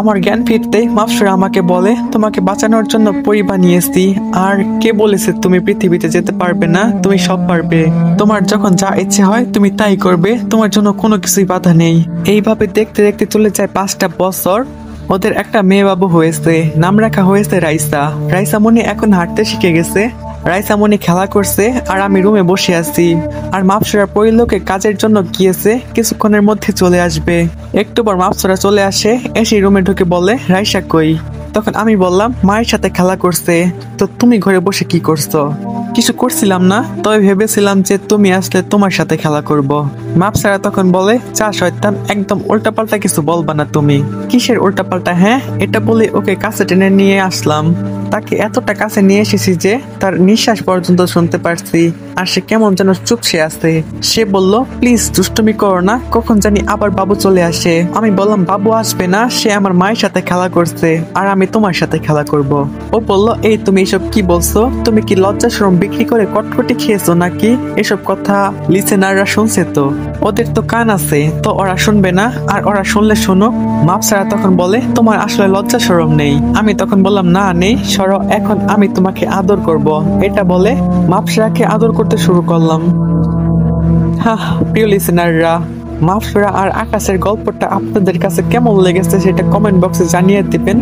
আমার জ্ঞান ফিরতেই মাফসুরা আমাকে বলে, তোমাকে বাঁচানোর জন্য পরি বানিয়েছি। আর কে বলেছে তুমি পৃথিবীতে যেতে পারবে না? তুমি সব পারবে। তোমার যখন যা ইচ্ছে হয় তুমি তাই করবে, তোমার জন্য কোনো কিছুই বাধা নেই। এইভাবে দেখতে দেখতে চলে যায় 5টা বছর। ওদের একটা মেয়ে বাবু হয়েছে, নাম রাখা হয়েছে রাইসা। রাইসামণি এখন হাঁটতে শিখে গেছে। রাইসামণি খেলা করছে, আর আমি রুমে বসে আছি। আর মাফসুরা পরিলোকে কাজের জন্য গিয়েছে, কিছুক্ষণের মধ্যে চলে আসবে। একটু পর মাফসুরা চলে আসে, এসে রুমে ঢুকে বলে, রাইসা কই? তখন আমি বললাম, মায়ের সাথে খেলা করছে। তো তুমি ঘরে বসে কি করছো? কিছু করছিলাম না, তবে ভেবেছিলাম যে তুমি আসলে তোমার সাথে খেলা করব। মাফসুরা তখন বলে, চা শয়তান, একদম উল্টাপাল্টা কিছু বলবা না তুমি। কিসের উল্টাপাল্টা? হ্যাঁ, এটা বলে ওকে কাছে টেনে নিয়ে আসলাম। তাকে এতটা কাছে নিয়ে এসেছি যে তার নিঃশ্বাস পর্যন্ত শুনতে পারছি, আর সে কেমন যেন চুপসে আছে। সে বলল, প্লিজ দুষ্টুমি করো না, কখন জানি আবার বাবু চলে আসে। আমি বললাম, বাবু আসবে না, সে আমার মায়ের সাথে খেলা করছে, আর আমি তোমার সাথে খেলা করব। ও বলল, এই তুমি এসব কি বলছো? তুমি কি লজ্জা শরম বিক্রি করে কটকটি খেয়েছো নাকি? এসব কথা লিসেনাররা শুনছে তো, ওদের তো কান আছে, তো ওরা শুনবে না? আর ওরা শুনলে শুনুক। মাফসুরা তখন বলে, তোমার আসলে লজ্জা শরম নেই? আমি তখন বললাম, না নেই, সরো, এখন আমি তোমাকে আদর করব। এটা বলে মাফসুরাকে আদর করতে শুরু করলাম। প্রিয় লিসেনাররা, মাফসুরা আর আকাশের গল্পটা আপনাদের কাছে কেমন লেগেছে সেটা কমেন্ট বক্সে জানিয়ে দিবেন।